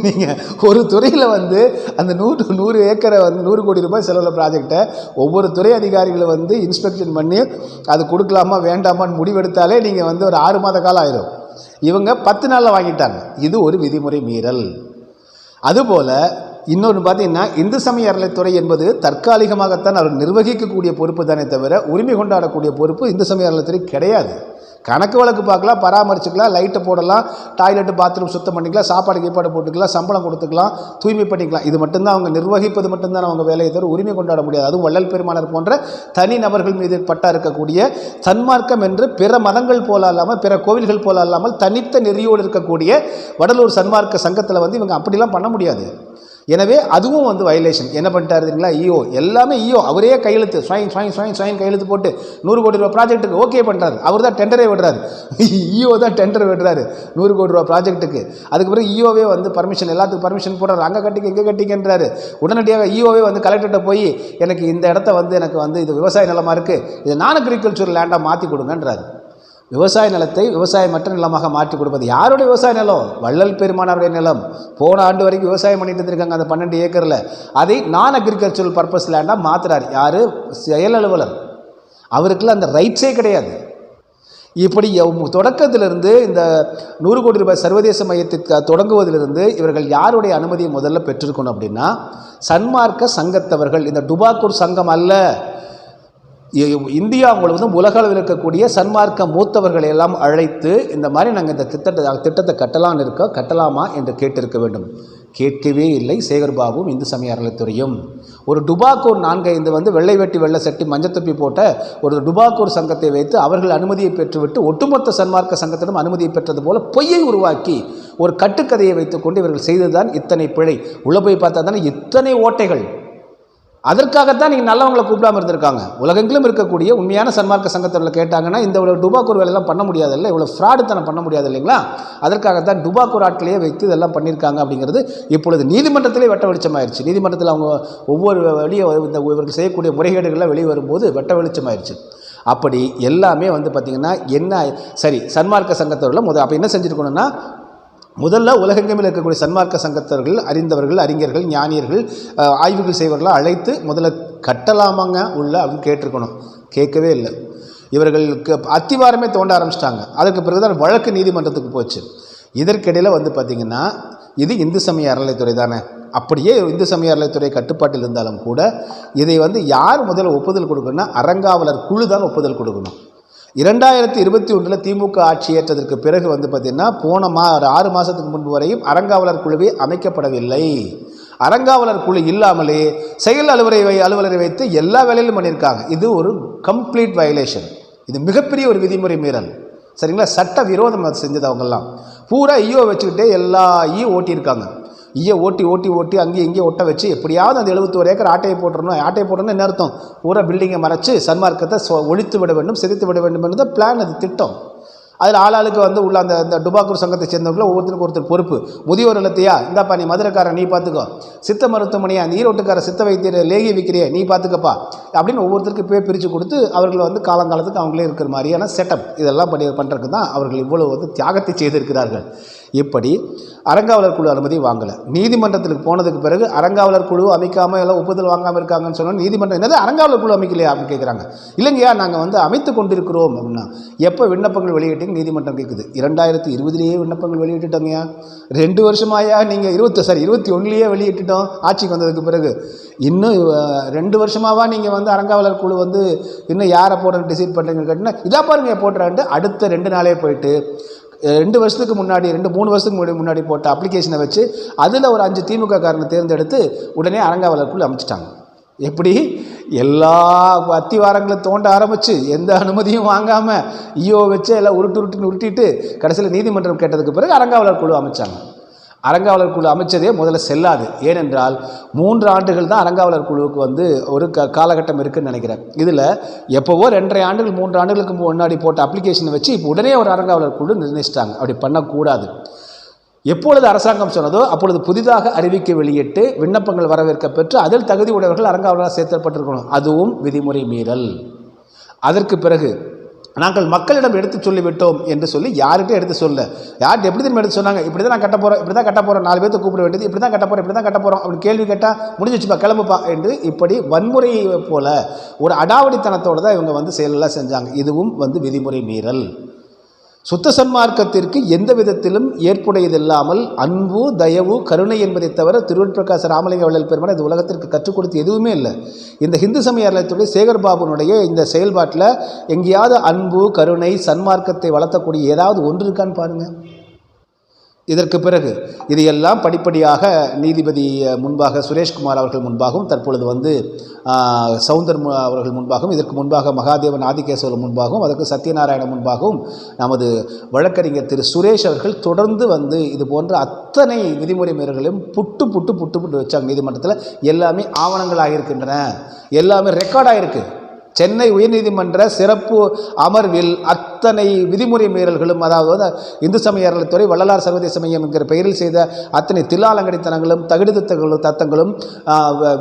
நீங்கள் ஒரு துறையில் வந்து அந்த 100 ஏக்கரை வந்து 100 கோடி ரூபாய் செலவில் ப்ராஜெக்டை ஒவ்வொரு துறை அதிகாரிகளை வந்து இன்ஸ்பெக்ஷன் பண்ணி அது கொடுக்கலாமா வேண்டாமான்னு முடிவெடுத்தாலே நீங்கள் வந்து ஒரு 6 மாத காலம் ஆயிரும். இவங்க 10 நாளில் வாங்கிட்டாங்க. இது ஒரு விதிமுறை மீறல். அதுபோல் இன்னொன்று பார்த்தீங்கன்னா, இந்து சமய அறநிலைத்துறை என்பது தற்காலிகமாகத்தான் அவர் நிர்வகிக்கக்கூடிய பொறுப்பு தானே தவிர உரிமை கொண்டாடக்கூடிய பொறுப்பு இந்து சமய அறநிலைத்துறை கிடையாது. கணக்கு வழக்கு பார்க்கலாம், பராமரிச்சுக்கலாம், லைட்டை போடலாம், டாய்லெட்டு பாத்ரூம் சுத்தம் பண்ணிக்கலாம், சாப்பாடு கீப்பாடு போட்டுக்கலாம், சம்பளம் கொடுத்துக்கலாம், தூய்மை பண்ணிக்கலாம். இது மட்டும்தான் அவங்க நிர்வகிப்பது மட்டும்தான் அவங்க வேலையை தவிர உரிமை கொண்டாட முடியாது. அதுவும் வள்ளல் பெருமானார் போன்ற தனி நபர்கள் மீது பட்டா இருக்கக்கூடிய சன்மார்க்கம் என்று பிற மதங்கள் போல அல்லாமல், பிற கோவில்கள் போல அல்லாமல் தனித்த நெறியோடு இருக்கக்கூடிய வடலூர் சன்மார்க்க சங்கத்தில் வந்து இவங்க அப்படிலாம் பண்ண முடியாது. எனவே அதுவும் வந்து வயலேஷன். என்ன பண்ணிட்டாரு தெரியுங்களா, ஈஓ எல்லாமே ஈஓ அவரே கையெழுத்து ஸ்வைன் கையெழுத்து போட்டு 100 கோடி ரூபா ப்ராஜெக்ட்டுக்கு ஓகே பண்ணுறாரு. அவர் தான் டெண்டரே விடுறாரு, ஈஓ தான் டெண்டர் விடுறாரு 100 கோடி ரூபா ப்ராஜெக்ட்டுக்கு. அதுக்கு பிறகு ஈஓவே வந்து பர்மிஷன், எல்லாத்துக்கும் பர்மிஷன் போடுறாரு, அங்கே கட்டிங்க இங்கே கட்டிங்கன்றாரு. உடனடியாக ஈஓவே வந்து கலெக்டர்கிட்ட போய் எனக்கு இந்த இடத்த வந்து எனக்கு வந்து இது விவசாய நிலமாக இருக்குது, இது நான் அக்ரிகல்ச்சர் லேண்டாக மாற்றி கொடுங்கன்றாரு. விவசாய நிலத்தை விவசாயமற்ற நிலமாக மாற்றி கொடுப்பது யாருடைய விவசாய நிலம்? வள்ளல் பெருமானாருடைய நிலம். போன ஆண்டு வரைக்கும் விவசாயம் பண்ணிட்டு இருக்காங்க அந்த 12 ஏக்கரில். அதை நான் அக்ரிகல்ச்சரல் பர்பஸ் லேண்டாக மாற்றுறாரு. யார்? செயல் அலுவலர். அவருக்குள்ள அந்த ரைட்ஸே கிடையாது. இப்படி தொடக்கத்திலிருந்து இந்த 100 கோடி ரூபாய் சர்வதேச மையத்துக்கு தொடங்குவதிலிருந்து இவர்கள் யாருடைய அனுமதியை முதல்ல பெற்றிருக்கணும் அப்படின்னா, சன்மார்க்க சங்கத்தவர்கள். இந்த டுபாக்கூர் சங்கம் அல்ல, இந்தியா முழுவதும் உலக அளவில் இருக்கக்கூடிய சன்மார்க்க மூத்தவர்களை எல்லாம் அழைத்து இந்த மாதிரி நாங்கள் இந்த திட்டத்தை கட்டலாமா என்று கேட்டிருக்க வேண்டும். கேட்கவே இல்லை சேகர்பாபுவும் இந்து சமய அறநிலைத்துறையும். ஒரு டுபாக்கூர் 4-5 வந்து வெள்ளை வெட்டி வெள்ளை சட்டி மஞ்சத்தொப்பி போட்ட ஒரு டுபாக்கூர் சங்கத்தை வைத்து அவர்கள் அனுமதியை பெற்றுவிட்டு ஒட்டுமொத்த சன்மார்க்க சங்கத்திடம் அனுமதியை பெற்றது போல பொய்யை உருவாக்கி ஒரு கட்டுக்கதையை வைத்துக்கொண்டு இவர்கள் செய்ததுதான் இத்தனை பிழை. உள்ள போய் பார்த்தா தானே இத்தனை ஓட்டைகள். அதற்காகத்தான் நீங்கள் நல்லவங்களை கூப்பிடாமல் இருந்திருக்காங்க. உலகெங்கிலும் இருக்கக்கூடிய உண்மையான சன்மார்க்க சங்கத்தில் கேட்டாங்கன்னா இந்த இவ்வளோ டுபாக்கூர் வேலையெல்லாம் பண்ண முடியாது இல்லை, இவ்வளோ ஃப்ராடுத்தனம் பண்ண முடியாது இல்லைங்களா? அதற்காகத்தான் டுபாக்கூர் ஆட்களையே வைத்து இதெல்லாம் பண்ணியிருக்காங்க அப்படிங்கிறது இப்பொழுது நீதிமன்றத்திலே வெட்ட வெளிச்சமாயிருச்சு. நீதிமன்றத்தில் அவங்க ஒவ்வொரு வெளியே இந்த இவர்கள் செய்யக்கூடிய முறைகேடுகள்லாம் வெளியே வரும்போது வெட்ட வெளிச்சமாயிருச்சு. அப்படி எல்லாமே வந்து பார்த்திங்கன்னா என்ன சரி, சன்மார்க்க சங்கத்தவர்கள் அப்போ என்ன செஞ்சுருக்கணும்னா, முதல்ல உலகெங்கிலும் இருக்கக்கூடிய சன்மார்க்க சங்கத்தவர்கள், அறிந்தவர்கள், அறிஞர்கள், ஞானியர்கள், ஆய்வுகள் செய்வர்களாக அழைத்து முதல்ல கட்டலாமாங்க உள்ள அப்படின்னு கேட்டிருக்கணும். கேட்கவே இல்லை. இவர்களுக்கு அத்திவாரமே தோண்ட ஆரம்பிச்சிட்டாங்க. அதுக்கு பிறகுதான் வழக்கு நீதிமன்றத்துக்கு போச்சு. இதற்கிடையில் வந்து பார்த்திங்கன்னா இது இந்து சமய அறநிலைத்துறை தானே. அப்படியே இந்து சமய அறநிலைத்துறை கட்டுப்பாட்டில் இருந்தாலும் கூட இதை வந்து யார் முதல்ல ஒப்புதல் கொடுக்கணும்னா அறங்காவலர் குழு தான் ஒப்புதல் கொடுக்கணும். 2021 திமுக ஆட்சி ஏற்றதற்கு பிறகு வந்து பார்த்திங்கன்னா போன 6 மாதத்துக்கு முன்பு வரையும் அறங்காவலர் குழுவே அமைக்கப்படவில்லை. அறங்காவலர் குழு இல்லாமலே செயல் அலுவலரை வைத்து எல்லா வேலையிலும் பண்ணியிருக்காங்க. இது ஒரு கம்ப்ளீட் வயலேஷன். இது மிகப்பெரிய ஒரு விதிமுறை மீறல். சரிங்களா? சட்ட விரோதம் செஞ்சது. அவங்கெல்லாம் பூரா ஈயோ வச்சுக்கிட்டே எல்லா ஓட்டியிருக்காங்க. ஈயை ஓட்டி அங்கேயும் இங்கேயும் ஒட்ட வச்சு எப்படியாவது அந்த 71 ஏக்கர் ஆட்டையை போட்டணும். என்ன அர்த்தம்? பூரா பில்டிங்கை மறைச்சு சன்மார்க்கத்தை ஒழித்து விட வேண்டும், சிதைத்து விட வேண்டும் என்பது பிளான். அது திட்டம். அதில் ஆளாளுக்கு வந்து உள்ள அந்த டுபாக்கூர் சங்கத்தை சேர்ந்தவங்களும் ஒவ்வொருத்தருக்கு ஒருத்தர் பொறுப்பு. முதியோர் இல்லத்தையா, இந்தாப்பா நீ மதுரைக்காரன் நீ பார்த்துக்கோ, சித்த மருத்துவமனையா அந்த ஈரோட்டுக்கார சித்த வைத்தியர் லேகி விற்கிறிய நீ பார்த்துக்கப்பா அப்படின்னு ஒவ்வொருத்தருக்கு போய் பிரித்து கொடுத்து அவர்களை வந்து காலங்காலத்துக்கு அவங்களே இருக்கிற மாதிரியான செட்டப் இதெல்லாம் பண்ணுறதுக்கு தான் அவர்கள் இவ்வளோ வந்து தியாகத்தை செய்திருக்கிறார்கள். இப்படி அறங்காவலர் குழு அனுமதி வாங்கலை. நீதிமன்றத்துக்கு போனதுக்கு பிறகு அறங்காவலர் குழு அமைக்காமல் எல்லாம் ஒப்புதல் வாங்காமல் இருக்காங்கன்னு சொன்னால் நீதிமன்றம் என்னது அறங்காவலர் குழு அமைக்கலையா அப்படின்னு கேட்குறாங்க. இல்லைங்கய்யா நாங்கள் வந்து அமைத்து கொண்டிருக்கிறோம் அப்படின்னா. எப்போ விண்ணப்பங்கள் வெளியிட்டீங்க நீதிமன்றம் கேட்குது. 2020 விண்ணப்பங்கள் வெளியிட்டுட்டோங்கய்யா. 2 வருஷமாயா நீங்கள் 21 வெளியிட்டுட்டோம் ஆட்சிக்கு வந்ததுக்கு பிறகு. இன்னும் 2 வருஷமாவா நீங்கள் வந்து அறங்காவலர் குழு வந்து இன்னும் யாரை போடுறன்னு டிசைட் பண்ணுறீங்கன்னு கேட்டிங்கன்னா இதா பாருங்க போட்டுறான்ட்டு அடுத்த 2 நாளே போயிட்டு 2 வருஷத்துக்கு முன்னாடி 3 வருஷத்துக்கு முன்னாடி போட்ட அப்ளிகேஷனை வச்சு அதில் ஒரு 5 திமுக காரனை தேர்ந்தெடுத்து உடனே அறங்காவலர் குழு அமைச்சிட்டாங்க. எப்படி எல்லா அத்திவாரங்களும் தோண்ட ஆரம்பித்து எந்த அனுமதியும் வாங்காமல் ஈயோ வச்சு எல்லாம் உருட்டிட்டு கடைசியில் நீதிமன்றம் கேட்டதுக்கு பிறகு அறங்காவலர் குழு அமைச்சாங்க. அறங்காவலர் குழு அமைச்சதே முதல்ல செல்லாது. ஏனென்றால் 3 ஆண்டுகள் தான் அறங்காவலர் குழுவுக்கு வந்து ஒரு காலகட்டம் இருக்குதுன்னு நினைக்கிறேன். இதில் எப்போவோ 2.5 ஆண்டுகள் 3 ஆண்டுகளுக்கு முன்னாடி போட்ட அப்ளிகேஷனை வச்சு இப்போ உடனே ஒரு அறங்காவலர் குழு நிர்ணயிச்சிட்டாங்க. அப்படி பண்ணக்கூடாது. எப்பொழுது அரசாங்கம் சொன்னதோ அப்பொழுது புதிதாக அறிவிக்கை வெளியிட்டு விண்ணப்பங்கள் வரவேற்க பெற்று அதில் தகுதி உடையவர்கள் அறங்காவலராக சேர்க்கப்பட்டிருக்கணும். அதுவும் விதிமுறை மீறல். அதற்கு பிறகு நாங்கள் மக்களிடம் எடுத்து சொல்லிவிட்டோம் என்று சொல்லி யார்கிட்ட எடுத்து சொல்ல யார்கிட்ட எப்படி திரும்ப எடுத்து சொன்னாங்க. இப்படி தான் நான் கட்ட போகிறோம், இப்படி தான் கட்ட போகிறோம், 4 பேர்த்து கூப்பிட வேண்டியது, இப்படி தான் கட்ட போகிறோம், இப்படி தான் கட்ட போகிறோம் அப்படின்னு கேள்வி கேட்டால் முடிஞ்சிச்சுப்பா கிளம்புப்பா என்று இப்படி வன்முறையை போல ஒரு அடாவடித்தனத்தோடு தான் இவங்க வந்து செயலெல்லாம் செஞ்சாங்க. இதுவும் வந்து விதிமுறை மீறல். சுத்த சன்மார்க்கத்திற்கு எந்த விதத்திலும் ஏற்புடையதில்லாமல் அன்பு தயவு கருணை என்பதை தவிர திருவள்ளுவர் ராமலிங்க வள்ளல் பெருமான் இந்த உலகத்திற்கு கற்றுக் கொடுத்து எதுவுமே இல்லை. இந்த ஹிந்து சமய அறநிலையத்துறை சேகர் பாபுனுடைய இந்த செயல்பாட்டில் எங்கேயாவது அன்பு கருணை சன்மார்க்கத்தை வளர்த்தக்கூடிய ஏதாவது ஒன்று இருக்கான்னு பாருங்கள். இதற்கு பிறகு இதையெல்லாம் படிப்படியாக நீதிபதி முன்பாக சுரேஷ்குமார் அவர்கள் முன்பாகவும் தற்பொழுது வந்து சவுந்தர் அவர்கள் முன்பாகவும் இதற்கு முன்பாக மகாதேவன் ஆதிகேசவர்கள் முன்பாகவும் அதற்கு சத்யநாராயணன் முன்பாகவும் நமது வழக்கறிஞர் திரு சுரேஷ் அவர்கள் தொடர்ந்து வந்து இது போன்ற அத்தனை விதிமுறை மீறல்களையும் புட்டு வச்சாங்க. நீதிமன்றத்தில் எல்லாமே ஆவணங்களாக இருக்கின்றன, எல்லாமே ரெக்கார்டாக இருக்குது. சென்னை உயர்நீதிமன்ற சிறப்பு அமர்வில் அத்தனை விதிமுறை மீறல்களும் அதாவது இந்து சமய அறநிலையத்துறை வள்ளலார் சர்வதேச மையம் என்கிற பெயரில் செய்த அத்தனை தில்லாலங்கடித்தனங்களும் தகுதித்தங்களும்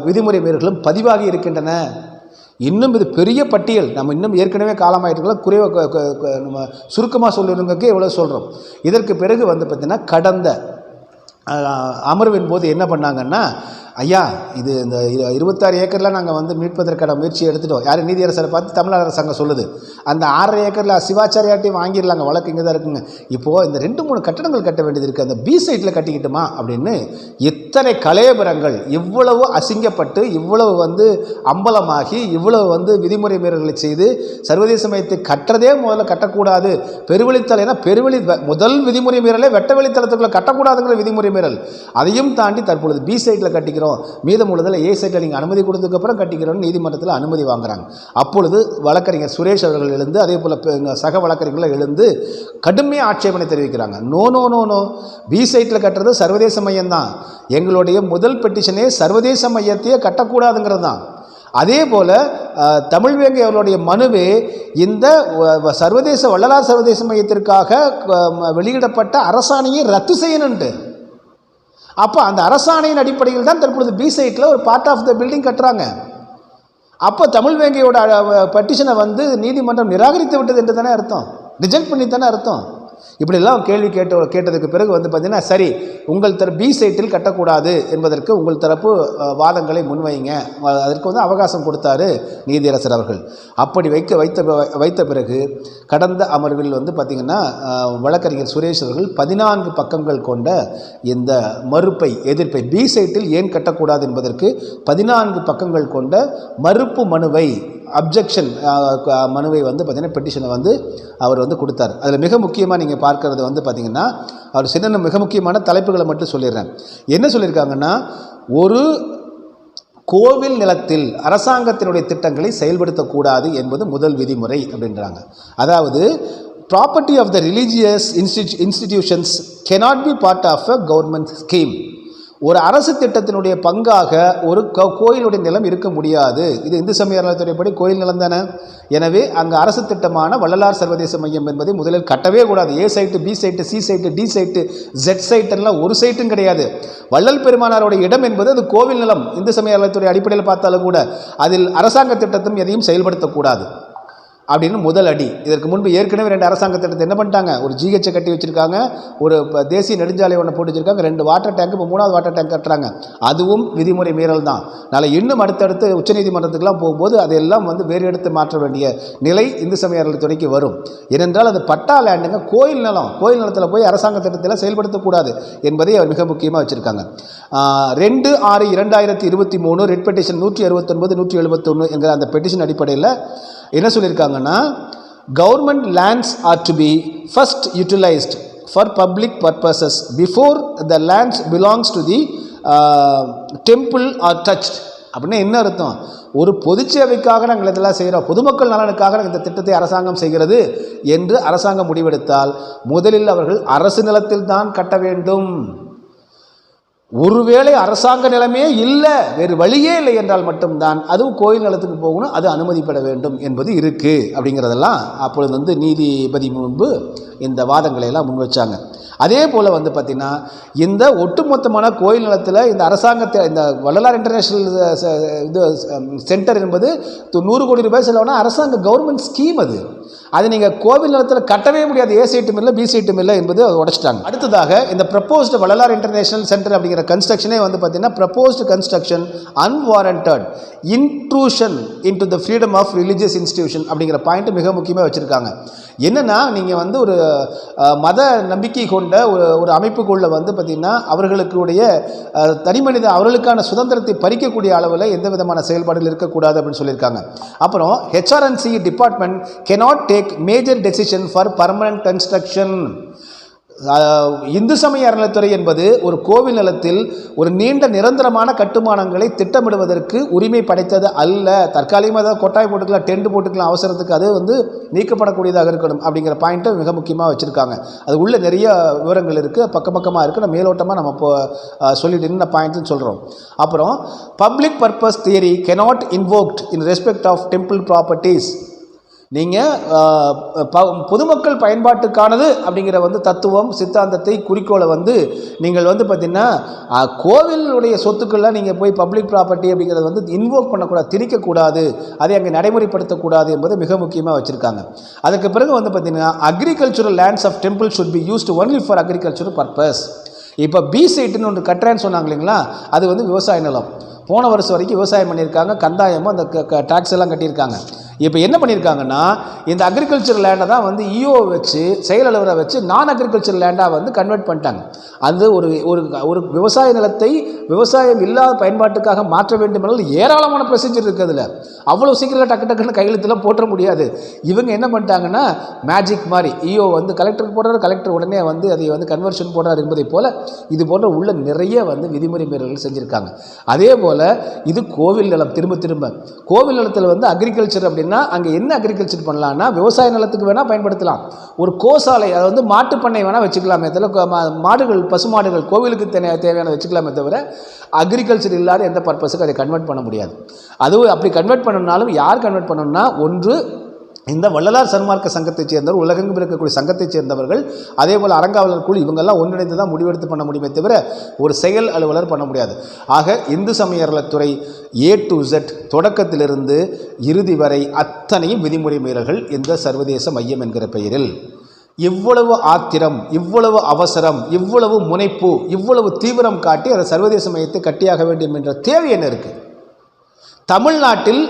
விதிமுறை மீறல்களும் பதிவாகி இருக்கின்றன. இன்னும் இது பெரிய பட்டியல். நம்ம இன்னும் ஏற்கனவே காலமாயிட்டுக்கலாம் நம்ம சுருக்கமாக சொல்லிருந்ததுக்கு எவ்வளோ சொல்கிறோம். இதற்கு பிறகு வந்து பார்த்திங்கன்னா கடந்த அமர்வின் போது என்ன பண்ணாங்கன்னா, ஐயா இது இந்த 26 ஏக்கரில் நாங்கள் வந்து மீட்பதற்கான முயற்சி எடுத்துட்டோம். யார் நீதியரசரை பார்த்து தமிழக அரசாங்கம் சொல்லுது. அந்த 6.5 ஏக்கரில் சிவாச்சாரியாட்டையும் வாங்கிடலாங்க, வழக்கு இங்கே தான் இருக்குங்க. இப்போது இந்த 2-3 கட்டடங்கள் கட்ட வேண்டியது இருக்குது, அந்த பி சைட்டில் கட்டிக்கிட்டுமா அப்படின்னு இத்தனை கலையபரங்கள் இவ்வளவு அசிங்கப்பட்டு இவ்வளவு வந்து அம்பலமாகி இவ்வளவு வந்து விதிமுறை மீறல்களை செய்து சர்வதேச மையத்தை கட்டுறதே முதல்ல கட்டக்கூடாது. பெருவழித்தலைனா முதல் விதிமுறை மீறலே வெட்ட வெளித்தளத்துக்குள்ளே கட்டக்கூடாதுங்கிற விதிமுறை மீறல். அதையும் தாண்டி தற்பொழுது பி சைட்டில் கட்டிக்கிறோம், மீதம் உள்ளதில் ஏ சைட்டில் நீங்கள் அனுமதி கொடுத்ததுக்கப்புறம் கட்டிக்கிறோன்னு நீதிமன்றத்தில் அனுமதி வாங்குறாங்க. அப்பொழுது வழக்கறிஞர் சுரேஷ் அவர்கள் எழுந்து அதே போல் சக வழக்கறிஞர்கள் எழுந்து கடுமையாக ஆட்சேபனை தெரிவிக்கிறாங்க. நோ பி சைட்டில் கட்டுறது சர்வதேச மையம் தான். எங்களுடைய முதல் பெட்டிஷனே சர்வதேச மையத்தையே கட்டக்கூடாதுங்கிறது தான். அதே போல் தமிழ்வேங்கை அவர்களுடைய மனுவே இந்த சர்வதேச வள்ளலார் சர்வதேச மையத்திற்காக வெளியிடப்பட்ட அரசாணையை ரத்து செய்யணுன்ட்டு. அப்போ அந்த அரசாணையின் அடிப்படையில் தான் தற்பொழுது பி சைட்டில் ஒரு பார்ட் ஆஃப் த பில்டிங் கட்டுறாங்க. அப்போ தமிழ்வேங்கையோட பெட்டிஷனை வந்து நீதிமன்றம் நிராகரித்து விட்டது என்று தானே அர்த்தம், ரிஜெக்ட் பண்ணி தானே அர்த்தம். இப்படிலாம் கேள்வி கேட்டதுக்கு பிறகு வந்து பார்த்திங்கன்னா சரி உங்கள் பி சைட்டில் கட்டக்கூடாது என்பதற்கு உங்கள் தரப்பு வாதங்களை முன்வைங்க, அதற்கு வந்து அவகாசம் கொடுத்தாரு நீதியரசர் அவர்கள். அப்படி வைத்த பிறகு கடந்த அமர்வில் வந்து பார்த்திங்கன்னா வழக்கறிஞர் சுரேஷ் அவர்கள் 14 பக்கங்கள் கொண்ட இந்த எதிர்ப்பை பி சைட்டில் ஏன் கட்டக்கூடாது என்பதற்கு 14 பக்கங்கள் கொண்ட மறுப்பு மனுவை அப்ஜெக்ஷன் மனுவை வந்து பார்த்திங்கன்னா பெட்டிஷனை வந்து அவர் வந்து கொடுத்தார். அதில் மிக முக்கியமாக நீங்கள் பார்க்கறது வந்து பார்த்திங்கன்னா அவர் சின்ன மிக முக்கியமான தலைப்புகளை மட்டும் சொல்லிடுறேன். என்ன சொல்லியிருக்காங்கன்னா, ஒரு கோவில் நிலத்தில் அரசாங்கத்தினுடைய திட்டங்களை செயல்படுத்தக்கூடாது என்பது முதல் விதிமுறை அப்படின்றாங்க. அதாவது property of the religious institutions cannot be part of a government scheme. ஒரு அரசு திட்டத்தினுடைய பங்காக ஒரு கோயிலுடைய நிலம் இருக்க முடியாது. இது இந்து சமய அறநிலையத்துறைப்படி கோயில் நிலம் தானே. எனவே அங்கே அரசு திட்டமான வள்ளலார் சர்வதேச மையம் என்பதை முதலில் கட்டவே கூடாது. A side, B side, C side, D side, Z சைட்டெல்லாம் ஒரு சைட்டும் கிடையாது. வள்ளல் பெருமானாருடைய இடம் என்பது அது கோவில் நிலம். இந்து சமய அறநிலையத்துறை அடிப்படையில் பார்த்தாலும் கூட அதில் அரசாங்க திட்டத்தும் எதையும் செயல்படுத்தக்கூடாது. அப்படின்னு முதல் அடி. இதற்கு முன்பு ஏற்கனவே 2 அரசாங்க திட்டத்தை என்ன பண்ணிட்டாங்க, ஒரு ஜிஹெச்சை கட்டி வச்சுருக்காங்க, ஒரு தேசிய நெடுஞ்சாலை ஒன்று போட்டு வச்சுருக்காங்க, 2 வாட்டர் டேங்க், இப்போ 3வது வாட்டர் டேங்க் கட்டுறாங்க. அதுவும் விதிமுறை மீறல் தான். அதனால் இன்னும் அடுத்தடுத்து உச்சநீதிமன்றத்துக்கெல்லாம் போகும்போது அதையெல்லாம் வந்து வேறு எடுத்து மாற்ற வேண்டிய நிலை இந்து சமய அறநிலையத்துறைக்கு வரும். ஏனென்றால் அது பட்டா லேண்டுங்க, கோயில் நிலம். கோயில் நிலத்தில் போய் அரசாங்க திட்டத்தில் செயல்படுத்தக்கூடாது என்பதை அவர் மிக முக்கியமாக வச்சுருக்காங்க. 2/6/2023 ரெட் பெட்டிஷன் 169 171 என்கிற அந்த பெட்டிஷன் அடிப்படையில் என்ன சொல்லியிருக்காங்கன்னா, government lands are to be first utilised for public purposes before the lands belongs to the temple are touched. அப்படின்னா என்ன அர்த்தம், ஒரு பொதுச்சேவைக்காக நாங்கள் இதெல்லாம் செய்கிறோம், பொதுமக்கள் நலனுக்காக இந்த திட்டத்தை அரசாங்கம் செய்கிறது என்று அரசாங்கம் முடிவெடுத்தால் முதலில் அவர்கள் அரசு நிலத்தில் தான் கட்ட வேண்டும். ஒருவேளை அரசாங்க நிலமே இல்லை, வேறு வழியே இல்லை என்றால் மட்டும்தான் அதுவும் கோயில் நிலத்துக்கு போகணும், அது அனுமதிப்பட வேண்டும் என்பது இருக்குது. அப்படிங்கிறதெல்லாம் அப்பொழுது வந்து நீதிபதி முன்பு இந்த வாதங்களை எல்லாம் முன் வச்சாங்க. அதே போல் வந்து பார்த்திங்கன்னா, இந்த ஒட்டுமொத்தமான கோயில் நிலத்தில் இந்த அரசாங்கத்தை, இந்த வள்ளலார் இன்டர்நேஷ்னல் இது சென்டர் என்பது 100 கோடி ரூபாய் செலவுனா அரசாங்க கவர்மெண்ட் ஸ்கீம். அது நீங்கள் கோவில் நிலத்தில் கட்டவே முடியாது. ஏ சைட்டும் இல்லை, பி சைட்டும் இல்லை என்பது உடைச்சிட்டாங்க. அடுத்ததாக இந்த ப்ரப்போஸ்டு வள்ளலார் இன்டர்நேஷனல் சென்டர் அப்படிங்கிற கன்ஸ்ட்ரக்ஷனே வந்து பார்த்தீங்கன்னா, proposed construction unwarranted intrusion into the freedom of religious institution அப்படிங்கிற பாயிண்ட் மிக முக்கியமாக வச்சுருக்காங்க. என்னென்னா, நீங்கள் வந்து ஒரு மத நம்பிக்கை கொண்ட ஒரு அமைப்புக்குள்ளே வந்து பார்த்திங்கன்னா, அவர்களுக்குடைய தனிமனித அவர்களுக்கான சுதந்திரத்தை பறிக்கக்கூடிய அளவில் எந்த விதமான செயல்பாடுகள் இருக்கக்கூடாது அப்படின்னு சொல்லியிருக்காங்க. அப்புறம் HRNC department cannot take major decision for permanent construction. Hindu சமய அறநிலையத்துறை என்பது ஒரு கோவில் நிலத்தில் ஒரு நீண்ட நிரந்தரமான கட்டுமானங்களை திட்டமிடுவதற்கு உரிமை படைத்தது அல்ல. தற்காலிகமாக ஏதாவது கொட்டாய் போட்டுக்கலாம், டென்ட் போட்டுக்கலாம், அவசரத்துக்கு அது வந்து நீக்கப்படக்கூடியதாக இருக்கணும் அப்படிங்கிற பாயிண்ட்டை மிக முக்கியமாக வச்சுருக்காங்க. அது உள்ள நிறைய விவரங்கள் இருக்குது, பக்கமாக இருக்குது. நம்ம மேலோட்டமாக நம்ம இப்போ சொல்லிட்டு இந்த பாயிண்ட்னு சொல்கிறோம். அப்புறம் public purpose theory cannot invoked in respect of temple properties. நீங்கள் பொதுமக்கள் பயன்பாட்டுக்கானது அப்படிங்கிற வந்து தத்துவம், சித்தாந்தத்தை, குறிக்கோளை வந்து நீங்கள் வந்து பார்த்திங்கன்னா, கோவிலுடைய சொத்துக்களில் நீங்கள் போய் பப்ளிக் ப்ராப்பர்ட்டி அப்படிங்கிறத வந்து இன்வோக் பண்ணக்கூடாது, திணிக்கக்கூடாது, அதை அங்கே நடைமுறைப்படுத்தக்கூடாது என்பதை மிக முக்கியமாக வச்சுருக்காங்க. அதுக்கு பிறகு வந்து பார்த்திங்கன்னா, agricultural lands of temple should be used only for agricultural purpose. இப்போ பி சைட்டுன்னு ஒன்று கட்டுறேன்னு சொன்னாங்க இல்லைங்களா, அது வந்து விவசாய நிலம். போன வருஷம் வரைக்கும் விவசாயம் பண்ணியிருக்காங்க, கந்தாயமும் அந்த டாக்ஸ் எல்லாம் கட்டியிருக்காங்க. இப்போ என்ன பண்ணியிருக்காங்கன்னா, இந்த அக்ரிகல்ச்சர் லேண்டை தான் வந்து இஓ வச்சு, செயல் அலுவலரை வச்சு நான் அக்ரிகல்ச்சர் லேண்டாக வந்து கன்வெர்ட் பண்ணிட்டாங்க. அது ஒரு விவசாய நிலத்தை விவசாயம் இல்லாத பயன்பாட்டுக்காக மாற்ற வேண்டும் என்றால் ஏராளமான ப்ரொசீஜர் இருக்குதுல. அவ்வளோ சீக்கிரம் டக்குன்னு கையெழுத்துலாம் போட்ட முடியாது. இவங்க என்ன பண்ணிட்டாங்கன்னா, மேஜிக் மாதிரி இஓ வந்து கலெக்டருக்கு போடுறாரு, கலெக்டர் உடனே வந்து அதை வந்து கன்வர்ஷன் போடுறாரு என்பதை போல் இது போன்ற உள்ள நிறைய வந்து விதிமுறை மீறல்கள் செஞ்சுருக்காங்க. அதே போல் இது கோவில் நிலம். திரும்ப கோவில் நிலத்தில் வந்து அக்ரிகல்ச்சர் அப்படின்னா அங்கே என்ன அக்ரிகல்ச்சர் பண்ணலான்னா, விவசாய நிலத்துக்கு வேணால் பயன்படுத்தலாம். ஒரு கோசாலை, அதை வந்து மாட்டுப்பண்ணை வேணால் வச்சுக்கலாமே தவிர, மாடுகள் பசுமாடுகள் கோவிலுக்கு தேவையான வச்சுக்கலாமே தவிர அக்ரிகல்ச்சர் இல்லாத எந்த பர்பஸுக்கு அதை கன்வெர்ட் பண்ண முடியாது. அதுவும் அப்படி கன்வெர்ட் பண்ணணும்னாலும் யார் கன்வெர்ட் பண்ணணும்னா, ஒன்று இந்த வள்ளலார் சன்மார்க்க சங்கத்தைச் சேர்ந்தவர், உலகெங்கும் இருக்கக்கூடிய சங்கத்தைச் சேர்ந்தவர்கள், அதே போல் அறங்காவலர் குழு, இவங்கெல்லாம் ஒன்றிணைந்து தான் முடிவெடுத்து பண்ண முடியுமே தவிர ஒரு செயல் அலுவலர் பண்ண முடியாது. ஆக இந்து சமய அறநிலையத்துறை A to Z தொடக்கத்திலிருந்து இறுதி வரை அத்தனையும் விதிமுறை மீறல்கள் இந்த சர்வதேச மையம் என்கிற பெயரில். இவ்வளவு ஆத்திரம், இவ்வளவு அவசரம், இவ்வளவு முனைப்பு, இவ்வளவு தீவிரம் காட்டி அந்த சர்வதேச மையத்தை கட்டியாக வேண்டும் என்ற தேவை என்ன இருக்குது? தமிழ்நாட்டில்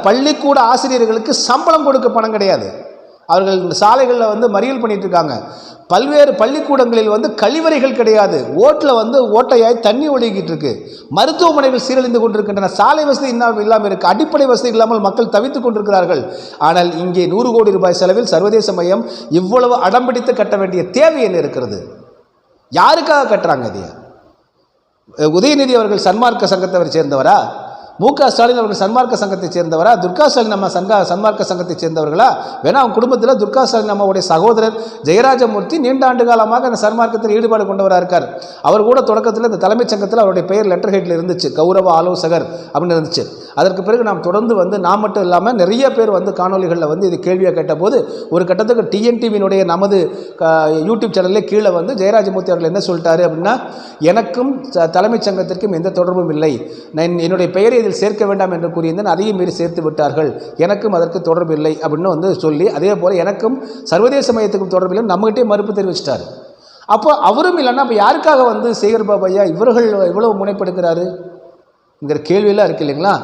பள்ளிக்கூட ஆசிரியர்களுக்கு சம்பளம் கொடுக்க பணம் கிடையாது. அவர்கள் இந்த சாலைகளில் வந்து மறியல் பண்ணிட்டு இருக்காங்க. பல்வேறு பள்ளிக்கூடங்களில் வந்து கழிவறைகள் கிடையாது. ஓட்டில் வந்து ஓட்டையாய் தண்ணி ஒழுகிட்டு இருக்கு. மருத்துவமனைகள் சீரழிந்து கொண்டிருக்கின்றன. சாலை வசதி இல்லாமல் இருக்கு. அடிப்படை வசதி இல்லாமல் மக்கள் தவித்துக் கொண்டிருக்கிறார்கள். ஆனால் இங்கே 100 கோடி ரூபாய் செலவில் சர்வதேச மையம் இவ்வளவு அடம்பிடித்து கட்ட வேண்டிய தேவை என்ன இருக்கிறது? யாருக்காக கட்டுறாங்க? இது உதயநிதி அவர்கள் சன்மார்க்க சங்கத்தை சேர்ந்தவரா? மு.க. ஸ்டாலின் அவர்கள் சன்மார்க்க சங்கத்தை சேர்ந்தவரா? துர்கா ஸ்டாலின் அம்மா சன்மார்க்க சங்கத்தை சேர்ந்தவர்களா? வேணா அவங்க குடும்பத்தில் துர்கா ஸ்டாலின் அம்மாவுடைய சகோதரர் ஜெயராஜமூர்த்தி நீண்ட ஆண்டு காலமாக அந்த சன்மார்க்கத்தில் ஈடுபாடு கொண்டவராக இருக்கார். அவர் கூட தொடக்கத்தில் இந்த தலைமைச் சங்கத்தில் அவருடைய பெயர் லெட்டர் ஹெட்டில் இருந்துச்சு, கௌரவ ஆலோசகர் அப்படின்னு இருந்துச்சு. அதற்கு பிறகு நாம் தொடர்ந்து வந்து நான் மட்டும் இல்லாமல் நிறைய பேர் வந்து காணொலிகளில் வந்து இது கேள்வியாக கேட்டபோது ஒரு கட்டத்துக்கு டிஎன்டிவியினுடைய நமது யூடியூப் சேனல்லே கீழே வந்து ஜெயராஜமூர்த்தி அவர்கள் என்ன சொல்லிட்டாரு அப்படின்னா, எனக்கும் தலைமைச் சங்கத்திற்கும் எந்த தொடர்பும் இல்லை, என்னுடைய பெயரை இதில் இதில் சேர்க்க வேண்டாம் என்று கூறியிருந்தேன், அதையும் மீறி சேர்த்து விட்டார்கள், எனக்கும் அதற்கு தொடர்பு இல்லை அப்படின்னு சொல்லி, அதே போல் எனக்கும் சர்வதேச மையத்துக்கும் தொடர்பு இல்லை நம்மகிட்டே மறுப்பு தெரிவிச்சிட்டார். அப்போ அவரும் இல்லைன்னா அப்போ யாருக்காக சேகர் பாபு ஐயா இவர்கள் இவ்வளவு முனைப்படுகிறாருங்கிற கேள்வியெல்லாம் இருக்கு இல்லைங்களா?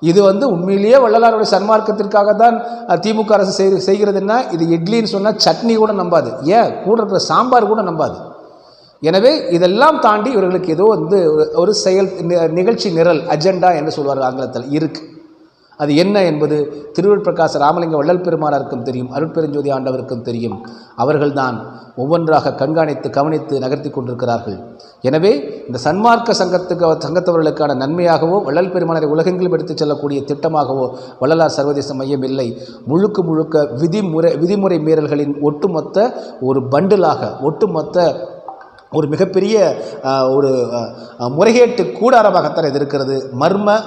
இது உண்மையிலேயே வள்ளலாருடைய சன்மார்க்கத்திற்காக தான் திமுக அரசு செய்கிறதுன்னா இது இட்லின்னு சொன்னால் சட்னி கூட நம்பாது, ஏன் கூட இருக்கிற சாம்பார் கூட நம்பாது. எனவே இதெல்லாம் தாண்டி இவர்களுக்கு ஏதோ ஒரு செயல் நிகழ்ச்சி நிரல் அஜெண்டா என்று சொல்வார்கள் ஆங்கிலத்தில் இருக்குது. அது என்ன என்பது திருவள்ளுவர் பிரகாச ராமலிங்க வள்ளல் பெருமானாருக்கும் தெரியும், அருட்பெருஞ்சோதி ஆண்டவருக்கும் தெரியும். அவர்கள்தான் ஒவ்வொன்றாக கண்காணித்து கவனித்து நகர்த்தி கொண்டிருக்கிறார்கள். எனவே இந்த சன்மார்க்க சங்கத்தவர்களுக்கான நன்மையாகவோ வள்ளல் பெருமானாரை உலகெங்கிலும் எடுத்துச் செல்லக்கூடிய திட்டமாகவோ வள்ளலார் சர்வதேச மையம் இல்லை. முழுக்க விதிமுறை மீறல்களின் ஒட்டுமொத்த ஒரு பண்டிலாக, ஒட்டுமொத்த ஒரு மிகப்பெரிய ஒரு முறைகேட்டு கூடாரமாகத்தான் இது இருக்கிறது. மர்ம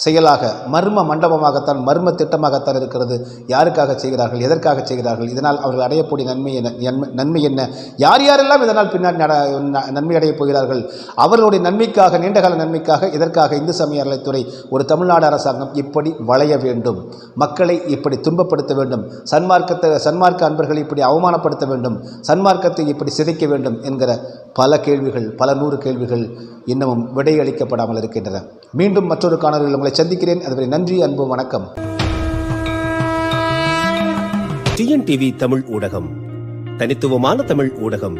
செயலாக, மர்ம மண்டபமாகத்தான், மர்ம திட்டமாகத்தான் இருக்கிறது. யாருக்காக செய்கிறார்கள், எதற்காக செய்கிறார்கள், இதனால் அவர்கள் அடையக்கூடிய நன்மை என்ன, யார் யாரெல்லாம் இதனால் பின்னாடி நன்மை அடையப் போகிறார்கள், அவர்களுடைய நன்மைக்காக, நீண்டகால நன்மைக்காக, இதற்காக இந்து சமய அறநிலையத்துறை, ஒரு தமிழ்நாடு அரசாங்கம் இப்படி வளைய வேண்டும், மக்களை இப்படி துன்பப்படுத்த வேண்டும், சன்மார்க்க அன்பர்களை இப்படி அவமானப்படுத்த வேண்டும், சன்மார்க்கத்தை இப்படி சிதைக்க வேண்டும் என்கிற பல கேள்விகள், பல 100 கேள்விகள் இன்னமும் விடையளிக்கப்படாமல் இருக்கின்றன. மீண்டும் மற்றொரு காணொலியில் உங்களை சந்திக்கிறேன். அதுவரை நன்றி, அன்பு, வணக்கம். டிஎன்டிவி தமிழ் ஊடகம், தனித்துவமான தமிழ் ஊடகம்.